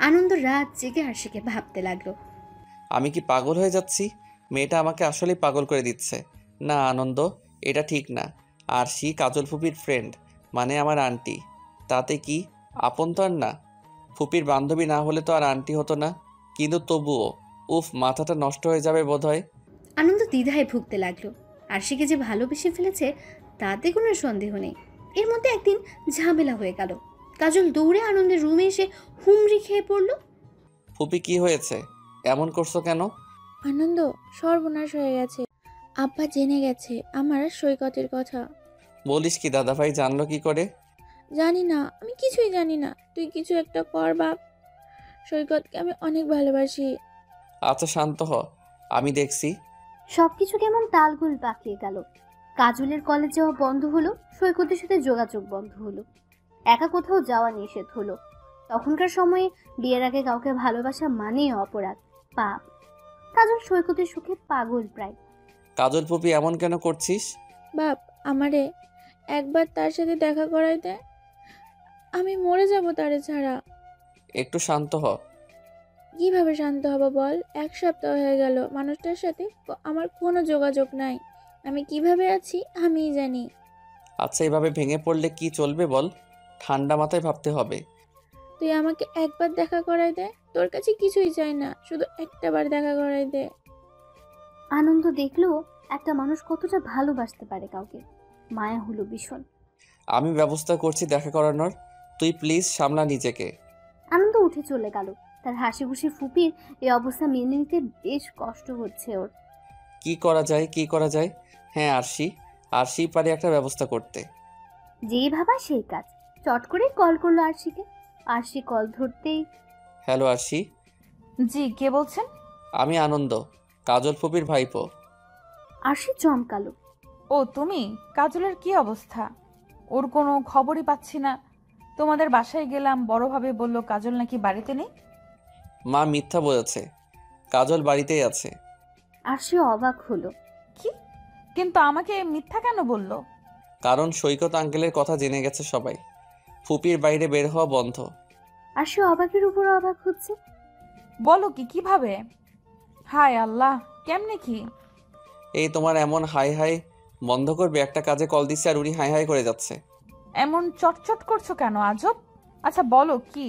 আনন্দ রাত জেগে আরশিকে ভাবতে লাগলো। আমি কি পাগল হয়ে যাচ্ছি? মেয়েটা আমাকে আসলেই পাগল করে দিচ্ছে। না আনন্দ, এটা ঠিক না। আরশি কাজল ফুপির ফ্রেন্ড, মানে আমার আন্টি। তাতে কি, আপন তো আর না। ফুপির বান্ধবী না হলে তো আর আন্টি হতো না। কিন্তু তবুও, উফ, মাথাটা নষ্ট হয়ে যাবে বোধহয়। আনন্দ দ্বিধায় ভুগতে লাগলো। আরশিকে যে ভালোবেসে ফেলেছে তাতে কোনো সন্দেহ নেই। এর মধ্যে একদিন ঝামেলা হয়ে গেল। কাজল দৌড়ে আনন্দের রুমে এসে হুমড়ি খেয়ে পড়ল। ফুপি কি হয়েছে? এমন করছো কেন? আনন্দ, সর্বনাশ হয়ে গেছে। আব্বা জেনে গেছে আমার সৈকতের কথা। বলিস কি, দাদাভাই জানলো কি করে? জানি না, আমি কিছুই জানি না। তুই কিছু একটা কর বাপ। সৈকতকে আমি অনেক ভালোবাসি। আচ্ছা শান্ত হ, আমি দেখছি। সবকিছু কেমন তালগোল পাকিয়ে গেল। কাজলের কলেজ যাওয়া বন্ধ হলো, সৈকতের সাথে যোগাযোগ বন্ধ হলো, একা কোথাও যাওয়া নিষেধ হলো। তখনকার সময়ে বিয়ের আগে কাউকে ভালোবাসা মানেই অপরাধ, পাপ। কাজল সৈকতের সুখে পাগল প্রায়। কাজল ফুপি এমন কেন করছিস? বাপ, আমারে একবার তার সাথে দেখা করাই দে। আমি মরে যাব তারে ছাড়া। একটু শান্ত হ। কিভাবে শান্ত হব বল? 1 সপ্তাহ হয়ে গেল মানুষটার সাথে আমার কোনো যোগাযোগ নাই। আমি কিভাবে আছি আমিই জানি। আচ্ছা, এভাবে ভেঙে পড়লে কি চলবে বল? ঠান্ডা মাথায় ভাবতে হবে। তুই আমাকে একবার দেখা করাই দে। তোর কাছে কিছুই চাই না, শুধু একটাবার দেখা করাই দে। আনন্দ দেখলো একটা মানুষ কতটা ভালোবাসতে পারে কাউকে। মায়া হলো ভীষণ। আমি ব্যবস্থা করছি দেখা করানোর, তুই প্লিজ সামলা নিজেকে। আনন্দ উঠে চলে গেল। তার হাসি খুশি ফুপির এই অবস্থা মেনে নিতে বেশ কষ্ট হচ্ছে ওর। কি করা যায়, কি করা যায়? হ্যাঁ, আরশি পারে একটা ব্যবস্থা করতে। যেই ভাবা সেই কাজ। চট করে কল করলো আরশিকে। আরশি কল ধরতেই, হ্যালো আরশি। জি, কে বলছেন? আমি আনন্দ, কাজল ফুপির ভাইপো। আরশি চমকালো। ও তুমি? কাজলের কি অবস্থা? ওর কোনো খবরই পাচ্ছি না। তোমাদের বাসায় গেলাম, বড়ভাবে বলল কাজল নাকি বাড়িতে নেই। মা মিথ্যা বলেছে, কাজল বাড়িতেই আছে। আরশি অবাক হলো। কি? কিন্তু আমাকে মিথ্যা কেন বললো? কারণ সৈকত আঙ্কেলের কথা জেনে গেছে সবাই। ফুপির বাইরে বের হওয়া বন্ধ। আরশি অবাকের উপর অবাক হচ্ছে। বলো কি, কিভাবে? হায় আল্লাহ, কেমনে কি? এই তোমার এমন হাই হাই বন্ধ করবে? একটা কাজে কল দিচ্ছে আর উনি হাই হাই করে যাচ্ছে। এমন চটচট করছো কেন আজব? আচ্ছা বলো কি?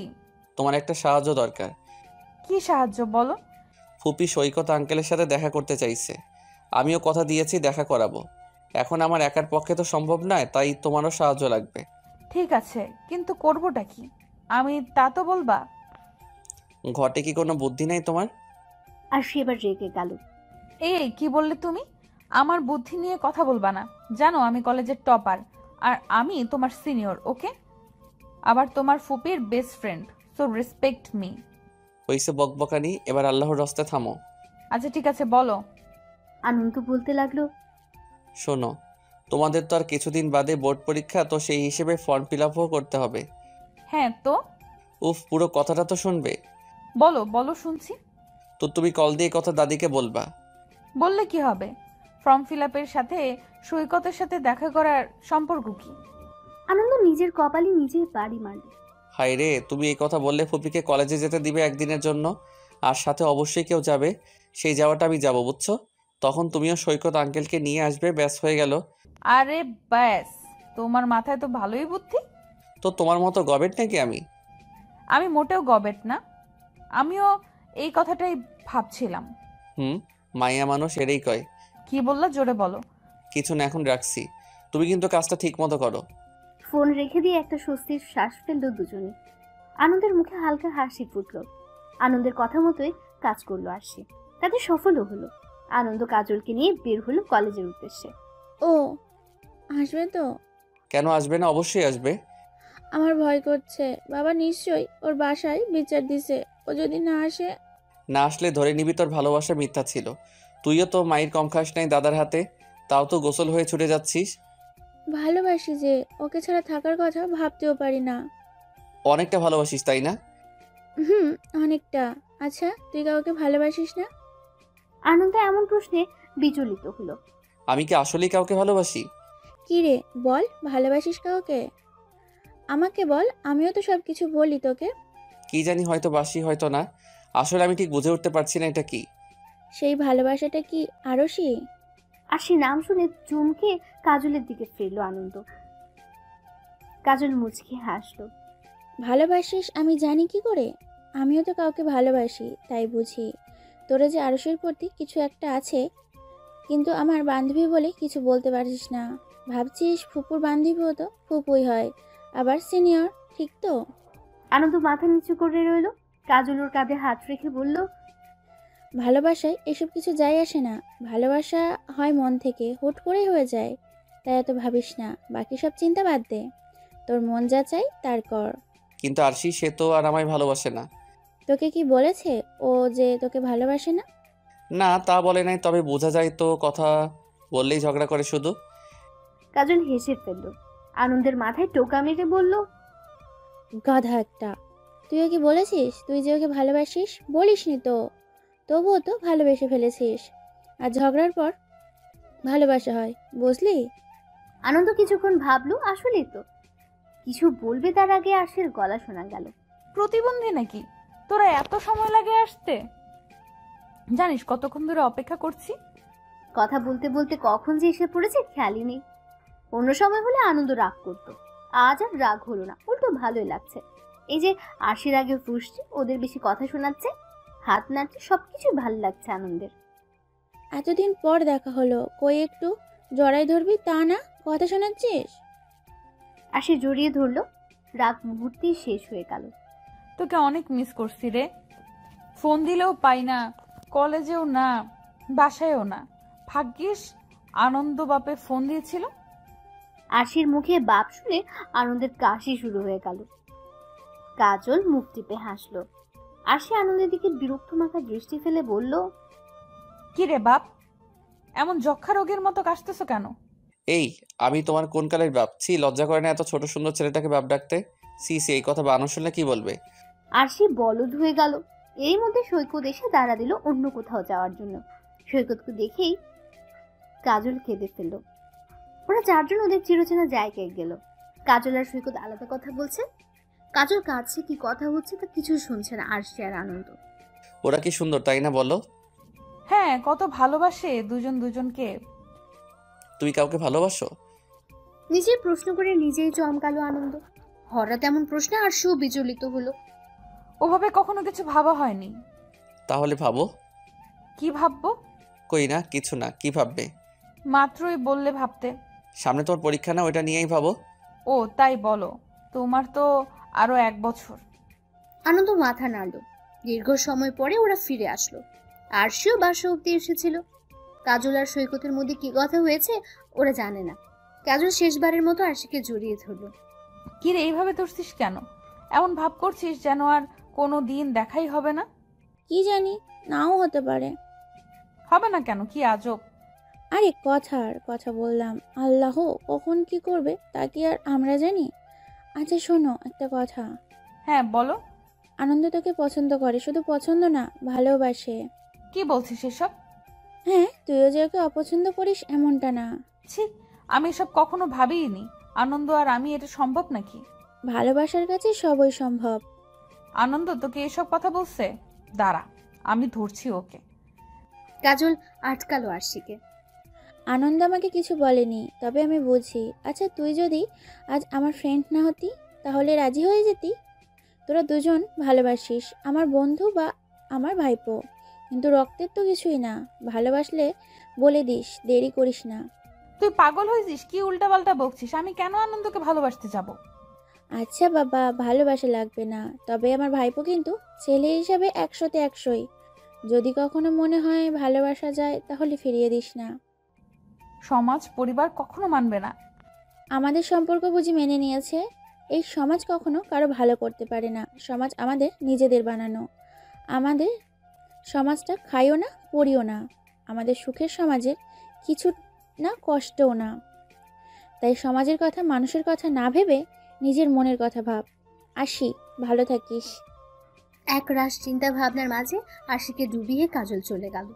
তোমার একটা সাহায্য দরকার। কি সাহায্য বলো? ফুপি সৈকত আঙ্কেলের সাথে দেখা করতে চাইছে। আমিও কথা দিয়েছি দেখা করাবো। এখন আমার একার পক্ষে তো সম্ভব নয়, তাই তোমারও সাহায্য লাগবে। ঠিক আছে, কিন্তু করবোটা কি? আমি তা তো বলবা। ঘটে কি কোনো বুদ্ধি নেই তোমার? আরশি এবার রেগে গেল। এই কি বললে তুমি? আমার বুদ্ধি নিয়ে কথা বলবা না। জানো আমি কলেজের টপার, আর আমি তোমার সিনিয়র, ওকে? আবার তোমার ফুপির best friend, so respect me. হইছে বকবকানি, এবার আল্লাহর রাস্তে থামো। আচ্ছা ঠিক আছে, বলো। আনন্দ বলতে লাগলো, শোনো, তোমাদের তো আর কিছুদিন বাদে বোর্ড পরীক্ষা, তো সেই হিসেবে ফর্ম ফিল আপও করতে হবে। হ্যাঁ তো? উফ, পুরো কথাটা তো শুনবে। বলো বলো, শুনছি। তো তুমি কল দিয়ে কথা দাদিকে বলবা। বললে কি হবে? ফর্ম ফিল আপের সাথে সৈকতের সাথে দেখা করার সম্পর্ক কি? আনন্দ নিজের কপালে নিজেই বাড়ি মারল। হায় রে, তুমি এই কথা বললে ফুপিকে কলেজে যেতে দিবে একদিনের জন্য, আর সাথে অবশ্যই কেউ যাবে। সেই যাওয়াটা আমি যাবো, বুঝছো? তখন তুমিও সৈকত আঙ্কেলকে নিয়ে আসবে, ব্যাস হয়ে গেল। আরে ব্যাস, তোমার মাথায় তো ভালোই বুদ্ধি। তো তোমার মতো গবেট নাকি আমি? আমি মোটেও গবেট না, আমিও এই কথাটাই ভাবছিলাম। মাইয়া মানুষ এরই কয়। কি বললা, জোরে বলো। কিছু না, এখন রাখছি। তুমি কিন্তু কাজটা ঠিক মতো করো। ফোন রেখে দিয়ে একটা স্বস্তির শ্বাস ফেললো দুজনে। আনন্দের মুখে হালকা হাসি ফুটলো। আনন্দের কথা মতোই কাজ করলো আরশি। তাতে সফলও হলো। আনন্দ কাজলকে নিয়ে বের হলো কলেজের উদ্দেশ্যে। ও আসবে তো? কেন আসবে না? অবশ্যই আসবে। আমার ভয় করছে। বাবা নিশ্চয়ই ওর বাসায় বিচার দিছে। ও যদি না আসে? না আসলে ধরে নিবি তোর ভালোবাসা মিথ্যা ছিল। তুইও তো মায়ের কম খাস নাই দাদার হাতে, তাও তো গোসল হয়ে ছুটে যাচ্ছিস। ভালোবাসি যে, ওকে ছাড়া থাকার কথা ভাবতেও পারি না। অনেকটা ভালোবাসিস তাই না? অনেকটা। আচ্ছা, তুই কাউকে ভালোবাসিস না? আনন্দ এমন প্রশ্নে বিচলিত হলো। আমি কি আসলেই কাউকে ভালোবাসি? কি রে, বল, ভালোবাসিস কাউকে? আমাকে বল, আমিও তো সব কিছু বলি তোকে। কি জানি, হয়তো বাসি হয়তো না। আসলে আমি ঠিক বুঝে উঠতে পারছি না এটা কি। সেই ভালোবাসাটা কি আরশি? আরশি নাম শুনে চমকে কাজলের দিকে ফিরল আনন্দ। কাজল মুচকি হাসলো। ভালোবাসিস আমি জানি কি করে? আমিও তো কাউকে ভালোবাসি, তাই বুঝি। তোরা যে আরশের প্রতি কিছু একটা আছে, কিন্তু আমার বান্ধবী বলে কিছু বলতে পারিস না। ভাবছিস ফুপুর বান্ধবীও তো ফুপুই হয়, আবার সিনিয়র, ঠিক তো? আনন্দ মাথা নিচু করে রইল। কাজল ওর কাঁধে হাত রেখে বলল, ভালোবাসায় এসব কিছু যায় আসে না। ভালোবাসা হয় মন থেকে, হুট করেই হয়ে যায়। তাই এত ভাবিস না, বাকি সব চিন্তা বাদ দে। তোর মন যা চাই তার কর। কিন্তু আরশি সে তো আর আমায় ভালোবাসে না। তোকে কি বলেছে ও যে তোকে ভালোবাসে না? না, তা বলে নাই, তবে বোঝা যায় তো, কথা বললেই ঝগড়া করে শুধু। কাজল হেসে ফেলল। আনন্দের মাথায় টোকা মেরে বলল, গাধা একটা। তুইও কি বলেছিস তুই যে ওকে ভালোবাসিস? বলিসনি তো, তবুও তো ভালোবেসে ফেলেছিস। আর ঝগড়ার পর ভালোবাসা হয়, বুঝলি? আনন্দ কিছুক্ষণ ভাবলো। আসলেই তো কিছু বলবে তার আগে আরশির গলা শোনা গেল। প্রতিবন্ধী নাকি তোরা? এত সময় লাগে আসতে? জানিস কতক্ষণ ধরে অপেক্ষা করছি? কথা বলতে বলতে কখন যে এসে পড়েছে খেয়ালই নেই। অন্য সময় হলে আনন্দ রাগ করতো, আজ আর রাগ হলো না, উল্টো ভালোই লাগছে। এই যে আরশির আগে ফুসছে, ওদের বেশি কথা শোনাচ্ছে, হাত নাড়ছে, সবকিছু ভালো লাগছে আনন্দের। এতদিন পর দেখা হলো, কই একটু জড়াই ধরবি তা না, কথা শোনাচ্ছিস? আরশি জড়িয়ে ধরলো। রাগ মুহূর্তেই শেষ হয়ে গেল। তোকে অনেক মিস করছি রে। ফোন দিলেও পাই না, কলেজেও না, বাসায়ও না। ভাগ্যিস আনন্দ বাপে ফোন দিয়েছিল। আরশির মুখে বাপ শুনে আনন্দের কাশি শুরু হয়ে গেল। কাজল মুখ টিপে হাসলো। আরশি আনন্দের দিকে বিরক্ত মাখা দৃষ্টি ফেলে বলল, কি রে বাপ, এমন যক্ষা রোগের মতো কাশতেছ কেন? এই, আমি তোমার কোন কালের বাপ? ছি, লজ্জা করে না এত ছোট সুন্দর ছেলেটাকে বাপ ডাকতে? সি, এই কথা বানানো শুনলে কি বলবে? আরশি বলদ হয়ে গেল। এর মধ্যে সৈকত এসে দাঁড়া দিল অন্য কোথাও যাওয়ার জন্য। সৈকতকে দেখেই কাজল কেঁদে ফেলল। ওরা চারজন ওদের চিরচেনা জায়গায় গেল। কাজল আর সৈকত আলাদা কথা বলছে। কাজল কাছে কি কথা হচ্ছে তা কিছু শুনছে না আরশি আর আনন্দ। ওরা কি সুন্দর তাই না বলো? হ্যাঁ, কত ভালোবাসে দুজন দুজনকে। তুমি কাউকে ভালোবাসো? নিজেই প্রশ্ন করে নিজেই চমকালো আনন্দ। হঠাৎ এমন প্রশ্নে আরশিও বিচলিত হলো। ওভাবে কখনো কিছু ভাবা হয়নি। তাহলে ভাবো। কি ভাববো? কই না, কিছু না। কি ভাববে? মাত্রই বললে ভাবতে। সামনে তোমার পরীক্ষা না, ওইটা নিয়েই ভাবো। ও তাই বলো। তোমার তো আরো 1 বছর। আনন্দ মাথা নাড়ল। দীর্ঘ সময় পরে ওরা ফিরে আসলো। আরশিও বাসা অব্দি এসেছিল। কাজল আর সৈকতের মধ্যে কি কথা হয়েছে ওরা জানে না। কাজল শেষবারের মতো আরশিকে জড়িয়ে ধরলো। কি রে, এইভাবে ধরছিস কেন? এমন ভাব করছিস যেন আর কোনো দিন দেখাই হবে না। কি জানি, নাও হতে পারে। হবে না কেন? কি আজব। আরে কথার কথা বললাম, আল্লাহ কখন কি করবে তা কি আর আমরা জানি? আচ্ছা শোনো একটা কথা। হ্যাঁ বলো। আনন্দ তোকে পছন্দ করে, শুধু পছন্দ না, ভালোবাসে। কি বলছিস এসব? হ্যাঁ, তুইও যে ওকে অপছন্দ করিস এমনটা না। ছি, আমি এসব কখনো ভাবিনি। আনন্দ আর আমি, এটা সম্ভব নাকি? ভালোবাসার কাছে সবই সম্ভব। আনন্দ তোকে এসব কথা বলছে? দাঁড়া, আমি ধরছি ওকে। কাজল আটকালো আরশিকে। আনন্দ আমাকে কিছু বলেনি, তবে আমি বুঝি। আচ্ছা তুই যদি আজ আমার ফ্রেন্ড না হতি তাহলে রাজি হয়ে যেতি? তোরা দুজন ভালোবাসিস, আমার বন্ধু বা আমার ভাইপো, কিন্তু রক্তের তো কিছুই না। ভালোবাসলে বলে দিস, দেরি করিস না। তুই পাগল হয়েছিস? কি উল্টাপাল্টা বকছিস? আমি কেন আনন্দকে ভালোবাসতে যাব? আচ্ছা বাবা, ভালোবাসা লাগবে না, তবে আমার ভাইপো কিন্তু ছেলে হিসাবে 100-তে 100ই। যদি কখনো মনে হয় ভালোবাসা যায় তাহলে ফিরিয়ে দিস না। সমাজ পরিবার কখনো মানবে না। আমাদের সম্পর্ক বুঝি মেনে নিয়েছে? এই সমাজ কখনো কারো ভালো করতে পারে না। সমাজ আমাদের নিজেদের বানানো। আমাদের সমাজটা খাইও না, পড়িও না। আমাদের সুখের সমাজের কিছু না, কষ্টও না। তাই সমাজের কথা, মানুষের কথা না ভেবে নিজের মনের কথা ভাব। আসি, ভালো থাকিস। এক রাশ চিন্তা ভাবনার মাঝে আরশিকে ডুবিয়ে কাজল চলে গেল।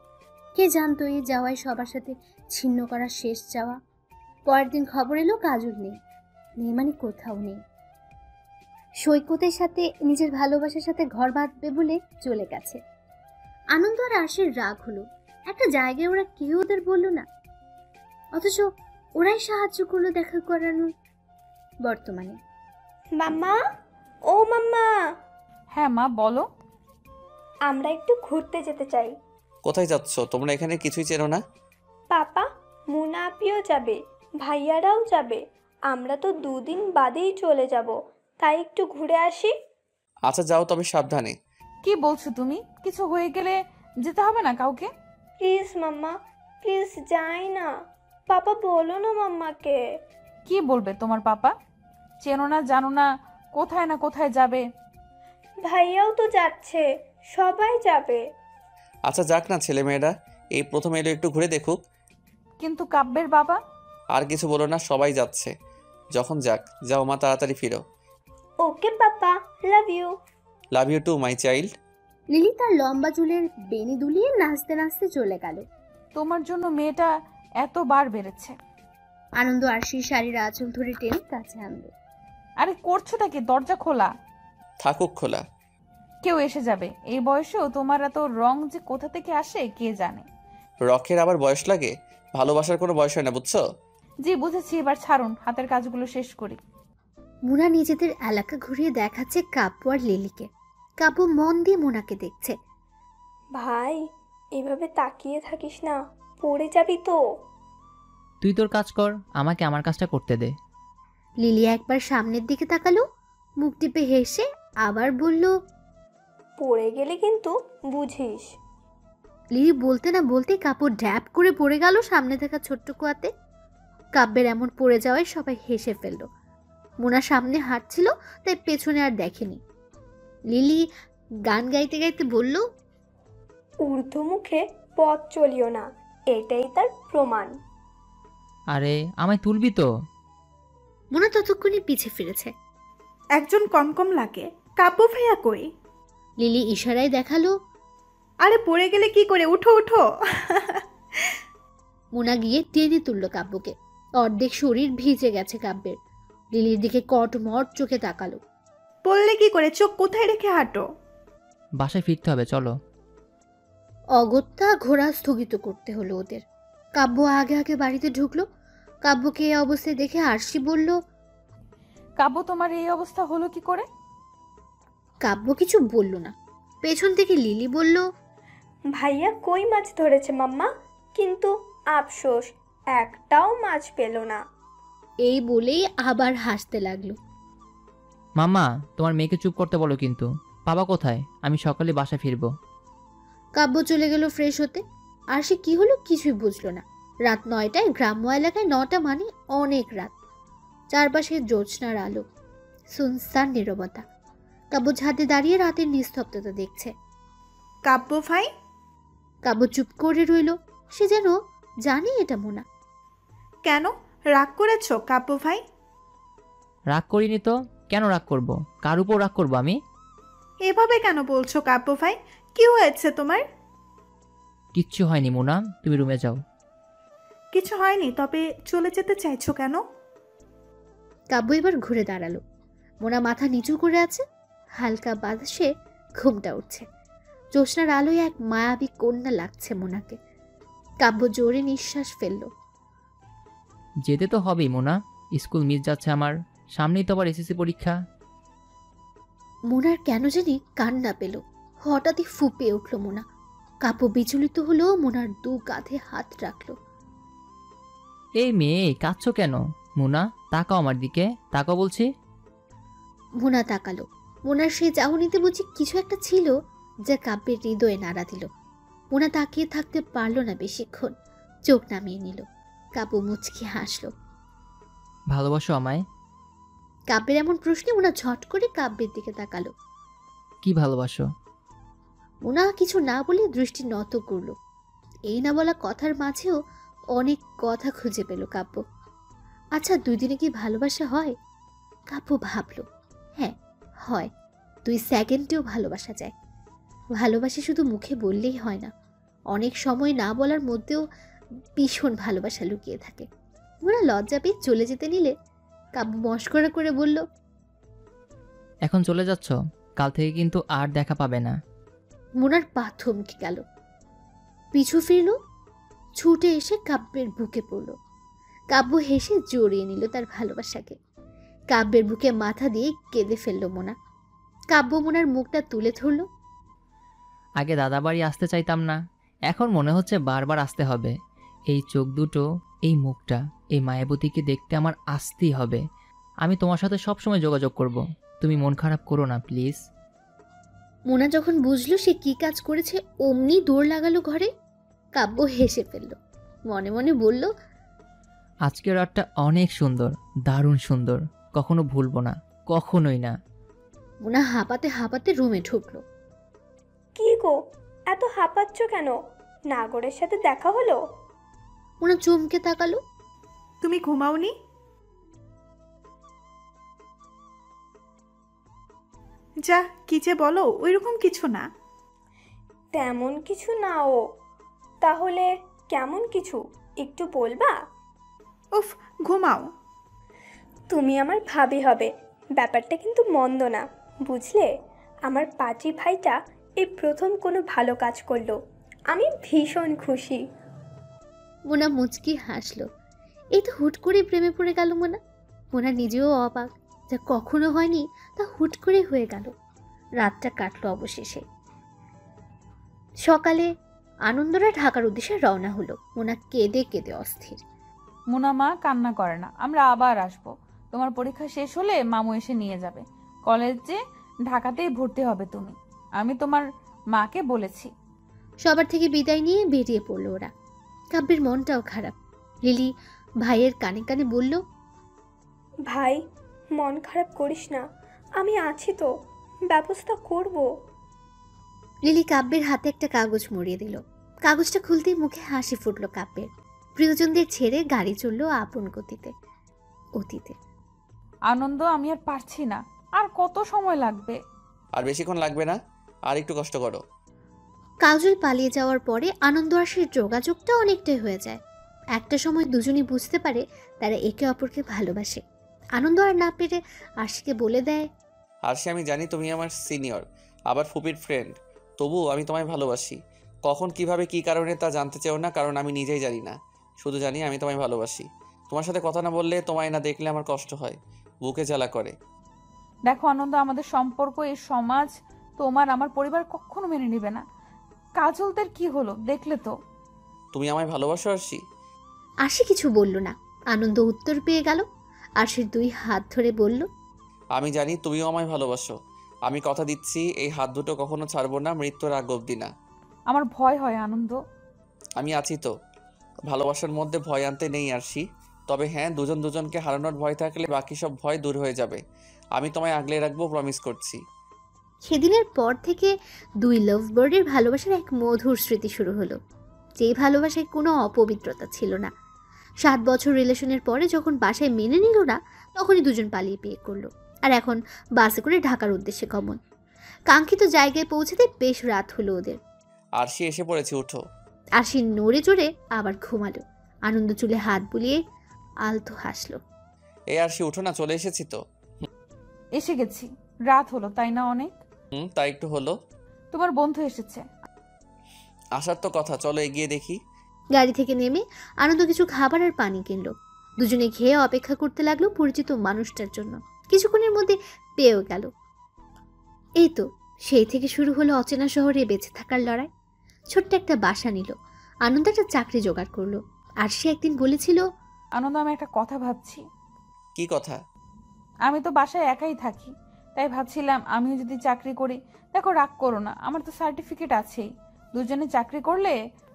কে জানতো এই যাওয়াই সবার সাথে ছিন্ন করা শেষ যাওয়া। পরের দিন খবর এলো কাজল নেই। নেই মানে কোথাও নেই। সৈকতের সাথে নিজের ভালোবাসার সাথে ঘর বাঁধবে বলে চলে গেছে। আনন্দ আর আরশির রাগ হলো। একটা জায়গায় ওরা কেউ ওদের বললো না, অথচ ওরাই সাহায্য করলো দেখা করানো। বর্তমানে মাম্মা, ও মাম্মা, হ্যাঁ মা বলো। আমরা একটু ঘুরতে যেতে চাই। কোথায় যাচ্ছ? তোমরা এখানে কিছুই চেনো না। পাপা, মুনা আপিও যাবে, ভাইয়ারাও যাবে। আমরা তো 2 দিন বাদেই চলে যাব, তাই একটু ঘুরে আসি। আচ্ছা যাও, তবে সাবধানে। কি বলছো তুমি? কিছু হয়ে গেলে যেতে হবে না কাউকে? প্লিজ মাম্মা, প্লিজ যাই না। পাপা বলো না মাম্মাকে। কি বলবে তোমার পাপা? চেনো না জানো না, কোথায় না কোথায় যাবে। ভাইয়াও তো যাচ্ছে, সবাই যাবে। আচ্ছা যাক না, ছেলে মেয়েরা এই প্রথম এলো, একটু ঘুরে দেখুক। কিন্তু কাব্যের বাবা? আর কিছু বলো না, সবাই যাচ্ছে যখন যাক। যাও মা, তাড়াতাড়ি ফিরো। Okay papa, love you. Love you too my child. Lily তার লম্বা চুলের বেনি দুলিয়ে নাচতে নাচতে চলে গেল। তোমার জন্য মেয়েটা এতবার বেড়েছে। আনন্দ আরশির শাড়ির আঁচল ধরে টেনে কাছে আনলো। আরে করছোটা কি? দরজা খোলা। থাকুক খোলা। কেউ এসে যাবে। এই বয়সেও তোমার এত রং যে কোথা থেকে আসে কে জানে। রকের আবার বয়স লাগে? ভালোবাসার কোনো বয়স হয় না, বুঝছো? জি বুঝেছি, এবার ছাড়ুন, হাতের কাজগুলো শেষ করি। মুনা নিজেদের এলাকা ঘুরিয়ে দেখাচ্ছে কাব্য আর লিলিকে। কাব্য মন দিয়ে মুনাকে দেখছে। ভাই, এভাবে তাকিয়ে থাকিস না, পড়ে যাবি তো। তুই তোর কাজ কর, আমাকে আমার কাজটা করতে দে। লিলি একবার সামনের দিকে তাকালো, মুখ টিপে হেসে আবার বলল, পড়ে গেলে কিন্তু বুঝিস। লিলি বলতে না বলতে কাপড় ড্যাপ করে পড়ে গেল সামনে থাকা ছোট্ট কুয়াতে। কাব্যের এমন পড়ে যাওয়ায় সবাই হেসে ফেলল। মোনা সামনে হাঁটছিল, তাই পেছনে আর দেখেনি। লিলি গান গাইতে গাইতে বলল, ঊর্ধ্বমুখে পথ চলিও না, এটাই তার প্রমাণ। আরে আমায় তুলবি তো? মোনা ততক্ষণই পিছে ফিরেছে। একজন কম কম লাগে, কাব্য ভাইয়া কই? লিলি ইশারায় দেখালো, আরে পড়ে গেলে কি করে, উঠো উঠো। মোনা গিয়ে টেনে তুলল কাব্যকে। অর্ধেক শরীর ভিজে গেছে কাব্যের। লিলির দিকে কটমট চোখে তাকালো। পড়লে কি করে, চোখ কোথায় রেখে হাঁটো? বাসায় ফিরতে হবে, চলো। অগত্যা ঘোড়া স্থগিত করতে হলো ওদের। কাব্য আগে আগে বাড়িতে ঢুকলো। কাব্যকে এই অবস্থায় দেখে আরশি বলল, কাব্য তোমার এই অবস্থা হলো কি করে? কাব্য কিছু বলল না। পেছন থেকে লিলি বলল, ভাইয়া কই মাছ ধরেছে মাম্মা, কিন্তু আফসোস একটাও মাছ পেল না। এই বলেই আবার হাসতে লাগলো। মাম্মা, তোমার মেয়েকে চুপ করতে বলো কিন্তু। বাবা কোথায়? আমি সকালে বাসা ফিরবো। কাব্য চলে গেল ফ্রেশ হতে। আর সে কি হলো কিছুই বুঝলো না। রাত 9টায়, গ্রাম্য এলাকায় 9টা মানে অনেক রাত। চারপাশে জ্যোৎস্নার আলো, সুনসান নীরবতা। কাব্য ছাদে দাঁড়িয়ে রাতের নিস্তব্ধতা দেখছে। কাব্য ভাই? কাব্য চুপ করে রইল। সে যেন জানে এটা মোনা। কেন রাগ করেছ কাব্য ভাই? রাগ করিনি তো। কেন রাগ করব? কার উপর রাগ করবো আমি? এভাবে কেন বলছো কাব্য ভাই? কি হয়েছে তোমার? কিচ্ছু হয়নি মোনা, তুমি রুমে যাও। কিছু হয়নি, তবে চলে যেতে চাইছো কেন? কাব্য এবার ঘুরে দাঁড়ালো। মোনা মাথা নিচু করে আছে। হালকা বাতাসে ঘুমটা উঠছে। জ্যোৎস্নার আলোয় এক মায়াবী কন্যা লাগছে মোনাকে। কাব্য জোরে নিঃশ্বাস ফেলল। যেতে তো হবেই মোনা, স্কুল মিস যাচ্ছে আমার। সামনেই তো আবার এসএসসি পরীক্ষা। মোনার কেন জানি কান্না পেল। হঠাৎই ফুঁপিয়ে উঠল মোনা। কাব্য বিচলিত হলো, মোনার 2 কাঁধে হাত রাখলো। এই মেয়ে, কাঁদছো কেন? মোনা তাকাও আমার দিকে, তাকাও বলছি। মোনা তাকালো। মোনার সেই চাহনিতে বুঝি কিছু একটা ছিল যা কাব্যের হৃদয়ে নাড়া দিল। মোনা তাকিয়ে থাকতে পারল না বেশিক্ষণ। চোখ নামিয়ে নিল। কাব্য মুচকি হাসলো। ভালোবাসো আমায়? কাব্যের এমন প্রশ্নে মোনা ঝট করে কাব্যের দিকে তাকালো। কি ভালোবাসো? মোনা কিছু না বলে দৃষ্টি নত করল। এই না বলা কথার মাঝেও অনেক কথা খুঁজে পেল কাব্য। আচ্ছা 2 দিনে কি ভালোবাসা হয়? কাব্য ভাবল, হ্যাঁ হয়। 2 সেকেন্ডেও ভালোবাসা যায়। ভালোবাসা শুধু মুখে বললেই হয় না, অনেক সময় না বলার মধ্যেও ভীষণ ভালোবাসা লুকিয়ে থাকে। মোনা লজ্জা পেয়ে চলে যেতে নিলে কাব্য মস্করা করে বলল, এখন চলে যাচ্ছ? কাল থেকে কিন্তু আর দেখা পাবে না। মোনার পা থমকে গেল। পিছু ফিরল, ছুটে এসে কাব্যের বুকে পড়ল। কাব্য হেসে জড়িয়ে নিল তার ভালোবাসাকে। কাব্যের বুকে মাথা দিয়ে কেঁদে ফেলল মোনা। কাব্য মোনার মুখটা তুলে ধরল। আগে দাদাবাড়ি আসতে চাইতাম না, এখন মনে হচ্ছে বারবার আসতে হবে। এই চোখ দুটো, এই মুখটা, এই মায়াবতীকে দেখতে আমার আসতেই হবে। আমি তোমার সাথে সবসময় যোগাযোগ করব, তুমি মন খারাপ করো না প্লিজ। মোনা যখন বুঝলো সে কি কাজ করেছে, অমনি দৌড় লাগালো ঘরে। কাব্য হেসে ফেলল, মনে মনে বলল, আজকের রাতটা অনেক সুন্দর, দারুণ সুন্দর, কখনো ভুলবো না, কখনোই না। মোনা হাঁপাতে হাঁপাতে রুমে ঢুকলো। কি গো, এত হাঁপাচ্ছ কেন? নাগরের সাথে দেখা হলো? মোনা চমকে তাকালো। তুমি ঘুমাওনি? যা কি যে বলো, ওইরকম কিছু না। তেমন কিছু না। ও তাহলে কেমন কিছু একটু বলবা? উফ, ঘুমাও। তুমি আমার ভাবি হবে, ব্যাপারটা কিন্তু মন্দ না, বুঝলে? আমার পাজি ভাইটা এই প্রথম কোনো ভালো কাজ করলো, আমি ভীষণ খুশি। মোনা মুচকি হাসলো। এই তো হুট করে প্রেমে পড়ে গেল মোনা। মোনা নিজেও অবাক, যা কখনো হয়নি তা হুট করে হয়ে গেল। রাতটা কাটলো অবশেষে। সকালে আনন্দরা ঢাকার উদ্দেশ্যে রওনা হলো। মোনা কেঁদে কেঁদে অস্থির। মুনা মা কান্না করে না, আমরা আবার আসবো। তোমার পরীক্ষা শেষ হলে মামু এসে নিয়ে যাবে। কলেজে ঢাকাতেই ভর্তি হবে তুমি, আমি তোমার মাকে বলেছি। সবার থেকে বিদায় নিয়ে বেরিয়ে পড়লো ওরা। কাব্যের মনটাও খারাপ। লিলি ভাইয়ের কানে কানে বলল, ভাই, মন খারাপ করিস না, আমি আছি তো, ব্যবস্থা করব। লিলি কাব্যের হাতে একটা কাগজ মুড়িয়ে দিল। কাগজটা খুলতেই মুখে হাসি ফুটল কাব্যের। প্রিয়জনদের ছেড়ে গাড়ি চলল আপন গতিতে, অতীতে। আনন্দ, আমি আর পারছি না, আর কত সময় লাগবে? আর বেশিক্ষণ লাগবে না, আর একটু কষ্ট করো। কাজল পালিয়ে যাওয়ার পরে আনন্দ আশির যোগাযোগটা অনেকটাই হয়ে যায়। একটা সময় দুজনই বুঝতে পারে তারা একে অপরকে ভালোবাসে। আনন্দ আর না পেরে আশিকে বলে দেয়, আরশি, আমি জানি তুমি আমার সিনিয়র, আবার ফুপির ফ্রেন্ড, তবুও আমি তোমায় ভালোবাসি। কখন কিভাবে কি কারণে তা জানতে চাও না, কারণ আমি নিজেই জানি না। শুধু জানি আমি তোমায় ভালোবাসি। তোমার সাথে কথা না বললে, তোমায় না দেখলে আমার কষ্ট হয়, বুকে জ্বালা করে। দেখো আনন্দ, আমাদের সম্পর্ক এই সমাজ, তোমার আমার পরিবার কখনো মেনে নেবে না। কাজলদের কি হলো দেখলে তো? তুমি আমায় ভালোবাসো আরশি? আশি কিছু বলল না। আনন্দ উত্তর পেয়ে গেল। আশির দুই হাত ধরে বলল, আমি জানি তুমিও আমায় ভালোবাসো। আমি কথা দিচ্ছি, এই হাত দুটো কখনো ছাড়বো না, মৃত্যুর আগ অবধি না। আমার ভয় হয় আনন্দ। আমি আছি তো। ভালোবাসার মধ্যে ভয় আনতে নেই আরশি, তবে হ্যাঁ, দুজন দুজনকে হারানোর ভয় থাকলে বাকি সব ভয় দূর হয়ে যাবে। আমি তোমায় আগলে রাখবো, প্রমিস করছি। সেদিনের পর থেকে দুই লাভ বার্ডের ভালোবাসার এক মধুর স্মৃতি শুরু হলো, যেই ভালোবাসায় কোনো অপবিত্রতা ছিল না। 7 বছর রিলেশনের পরে যখন বাসায় মেনে নিল না, তখনই দুজন পালিয়ে বিয়ে করলো। আর এখন বাসে করে ঢাকার উদ্দেশ্যে গমন। কাঙ্ক্ষিত জায়গায় পৌঁছাতে বেশ রাত হলো ওদের। আরশি, এসে পড়েছি, উঠো। আরশি নড়ে চড়ে আবার ঘুমালো। আনন্দ চুলে হাত বুলিয়ে আলতো হাসলো। এই আরশি, উঠো না, চলে এসেছি তো। এসে গেছি, রাত হলো তাই না অনেক? তাই একটু হলো। তোমার বন্ধু এসেছে। আসার তো কথা, চলো এগিয়ে দেখি। গাড়ি থেকে নেমে আনন্দ কিছু খাবার আর পানি কিনলো। দুজনে খেয়ে অপেক্ষা করতে লাগলো পরিচিত মানুষটার জন্য। কিছুক্ষণের মধ্যে পেয়েও গেল। এই তো সেই থেকে শুরু হলো অচেনা শহরে বেঁচে থাকার লড়াই। ছোট্ট একটা বাসা নিল। আনন্দ একটা চাকরি জোগাড় করলো। আর সে একদিন বলেছিল, আনন্দ, আমি একটা কথা ভাবছি। কি কথা? আমি তো বাসায় একাই থাকি, তাই ভাবছিলাম আমিও যদি চাকরি করি। দেখো, রাগ করো না, আমার তো সার্টিফিকেট আছেই। দুজনে চাকরি করলে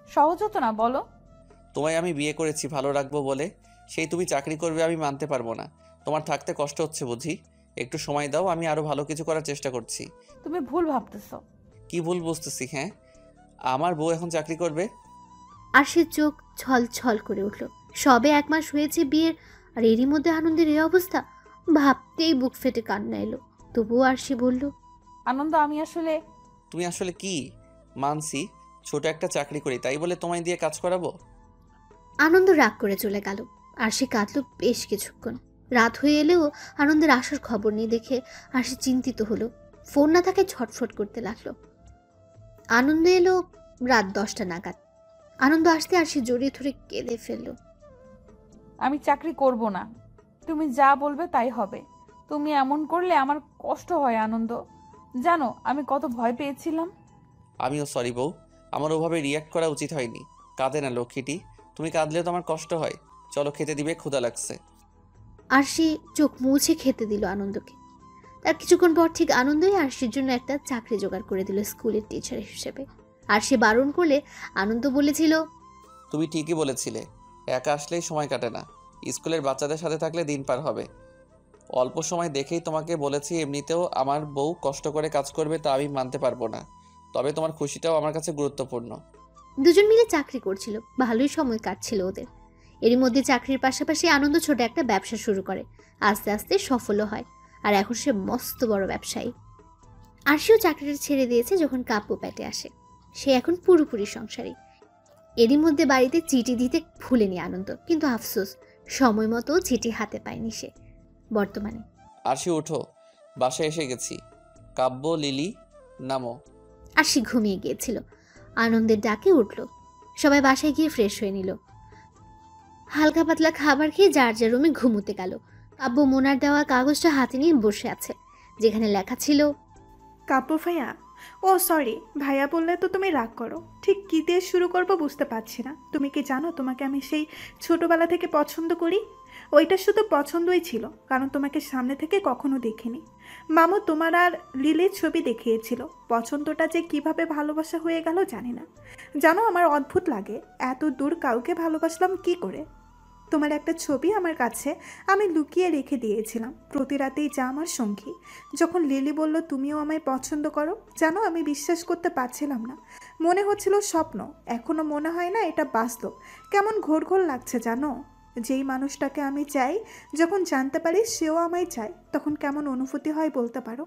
সহজ হতো না বলো? তোমায় আমি বিয়ে করেছি ভালো রাখবো বলে, সেই তুমি চাকরি করবে আমি মানতে পারবো না। তোমার থাকতে কষ্ট হচ্ছে বুঝি? একটু সময় দাও, আমি আরো ভালো কিছু করার চেষ্টা করছি। তুমি ভুল ভাবতেছো। কি ভুল বুঝতেছি? হ্যাঁ, আমার বউ এখন চাকরি করবে? আর সে চোখ ছল ছল করে উঠল। সবে 1 মাস হয়েছে বিয়ের, আর এরই মধ্যে আনন্দের এই অবস্থা। ভাবতেই বুক ফেটে কান্না এলো। তবুও আর সে বলল, আনন্দ, আমি আসলে। তুমি আসলে কি? মানছি ছোট একটা চাকরি করি, তাই বলে তোমায় দিয়ে কাজ করাবো? আনন্দ রাগ করে চলে গেল। আর সে কাঁদল বেশ কিছুক্ষণ। রাত হয়ে এলেও আনন্দের আসার খবর নেই দেখে আর সে চিন্তিত হলো। ফোন না থাকে ছটফট করতে লাগলো। আনন্দ এলো রাত 10টা নাগাদ। আনন্দ আসতে আরশি জড়িয়ে ধরে কেঁদে ফেলল। আমি চাকরি করব না, তুমি যা বলবে তাই হবে। তুমি এমন করলে আমার কষ্ট হয় আনন্দ। জানো আমি কত ভয় পেয়েছিলাম। আমিও সরি বউ, আমার ওভাবে রিয়াক্ট করা উচিত হয়নি। কাঁদে না লক্ষ্মীটি, তুমি কাঁদলেও তো আমার কষ্ট হয়। চলো খেতে দিবে, ক্ষুধা লাগছে। আরশি চোখ মুছে খেতে দিল আনন্দকে। তার কিছুক্ষণ পর ঠিক আনন্দই আরশির জন্য একটা চাকরি জোগাড় করে দিল স্কুলের টিচার হিসেবে। আরশি বারণ করলে আনন্দ বলেছিল, তুমি ঠিকই বলেছিলে, একা আসলেই সময় কাটে না, স্কুলের বাচ্চাদের সাথে থাকলে দিন পার হবে। অল্প সময় দেখেই তোমাকে বলেছি, এমনিতেও আমার বউ কষ্ট করে কাজ করবে তা আমি মানতে পারবো না, তবে তোমার খুশিটাও আমার কাছে গুরুত্বপূর্ণ। দুজন মিলে চাকরি করছিল, ভালোই সময় কাটছিল ওদের। এরই মধ্যে চাকরির পাশাপাশি আনন্দ ছোট একটা ব্যবসা শুরু করে, আস্তে আস্তে সফলও হয়, আর এখন সে মস্ত বড় ব্যবসায়ী। আরশিও চাকরিটা ছেড়ে দিয়েছে যখন কাব্য পেটে আসে। সে এখন পুরোপুরি সংসারী। এরই মধ্যে বাড়িতে চিঠি দিতে ভুলেনি আনন্দ, কিন্তু আফসোস সময় মতো চিঠি হাতে পায়নি সে। বর্তমানে আরশি উঠো, বাসায় এসে গেছি। কাব্য, লিলি, নামো। আরশি ঘুমিয়ে গিয়েছিল, আনন্দের ডাকে উঠল। সবাই বাসায় গিয়ে ফ্রেশ হয়ে নিল। হালকা পাতলা খাবার খেয়ে যার যার রুমে ঘুমোতে গেল। কাব্য মোনার দেওয়া কাগজটা হাতে নিয়ে বসে আছে, যেখানে লেখা ছিল, কাব্য ভাইয়া, ও সরি, ভাইয়া বললে তো তুমি রাগ করো। ঠিক কী দিয়ে শুরু করবো বুঝতে পারছি না। তুমি কি জানো তোমাকে আমি সেই ছোটবেলা থেকে পছন্দ করি? ওইটা শুধু পছন্দই ছিল, কারণ তোমাকে সামনে থেকে কখনো দেখিনি। মামু তোমার আর লিলির ছবি দেখিয়েছিল। পছন্দটা যে কিভাবে ভালোবাসা হয়ে গেল জানি না। জানো আমার অদ্ভুত লাগে, এত দূর কাউকে ভালোবাসলাম কি করে। তোমার একটা ছবি আমার কাছে আমি লুকিয়ে রেখে দিয়েছিলাম, প্রতি রাতেই যা আমার সঙ্গী। যখন লিলি বলল তুমিও আমায় পছন্দ করো, জানো আমি বিশ্বাস করতে পারছিলাম না। মনে হচ্ছিল স্বপ্ন, এখনও মনে হয় না এটা বাস্তব। কেমন ঘোর ঘোর লাগছে জানো। যেই মানুষটাকে আমি চাই, যখন জানতে পারি সেও আমায় চায়, তখন কেমন অনুভূতি হয় বলতে পারো?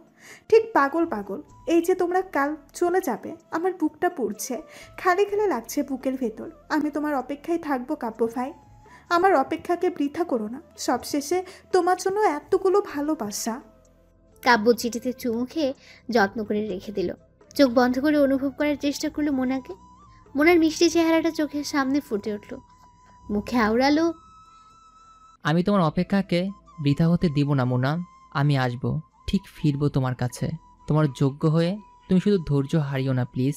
ঠিক পাগল পাগল। এই যে তোমরা কাল চলে যাবে, আমার বুকটা পুড়ছে, খালি খালি লাগছে বুকের ভেতর। আমি তোমার অপেক্ষায় থাকবো কাব্য ভাই, আমার অপেক্ষাকে বৃথা করো না। সবশেষে তোমার জন্য এতগুলো ভালোবাসা। কাব্য চিঠিতে চুমু খেয়ে যত্ন করে রেখে দিল। চোখ বন্ধ করে অনুভব করার চেষ্টা করলো মোনাকে। মোনার মিষ্টি চেহারাটা চোখের সামনে ফুটে উঠল, মুখে আওড়ালো, আমি তোমার অপেক্ষাকে বৃথা হতে দিব না মোনা। আমি আসব, ঠিক ফিরবো তোমার কাছে। তোমার যোগ্য হয়ে তুমি শুধু ধৈর্য হারিও না প্লিজ।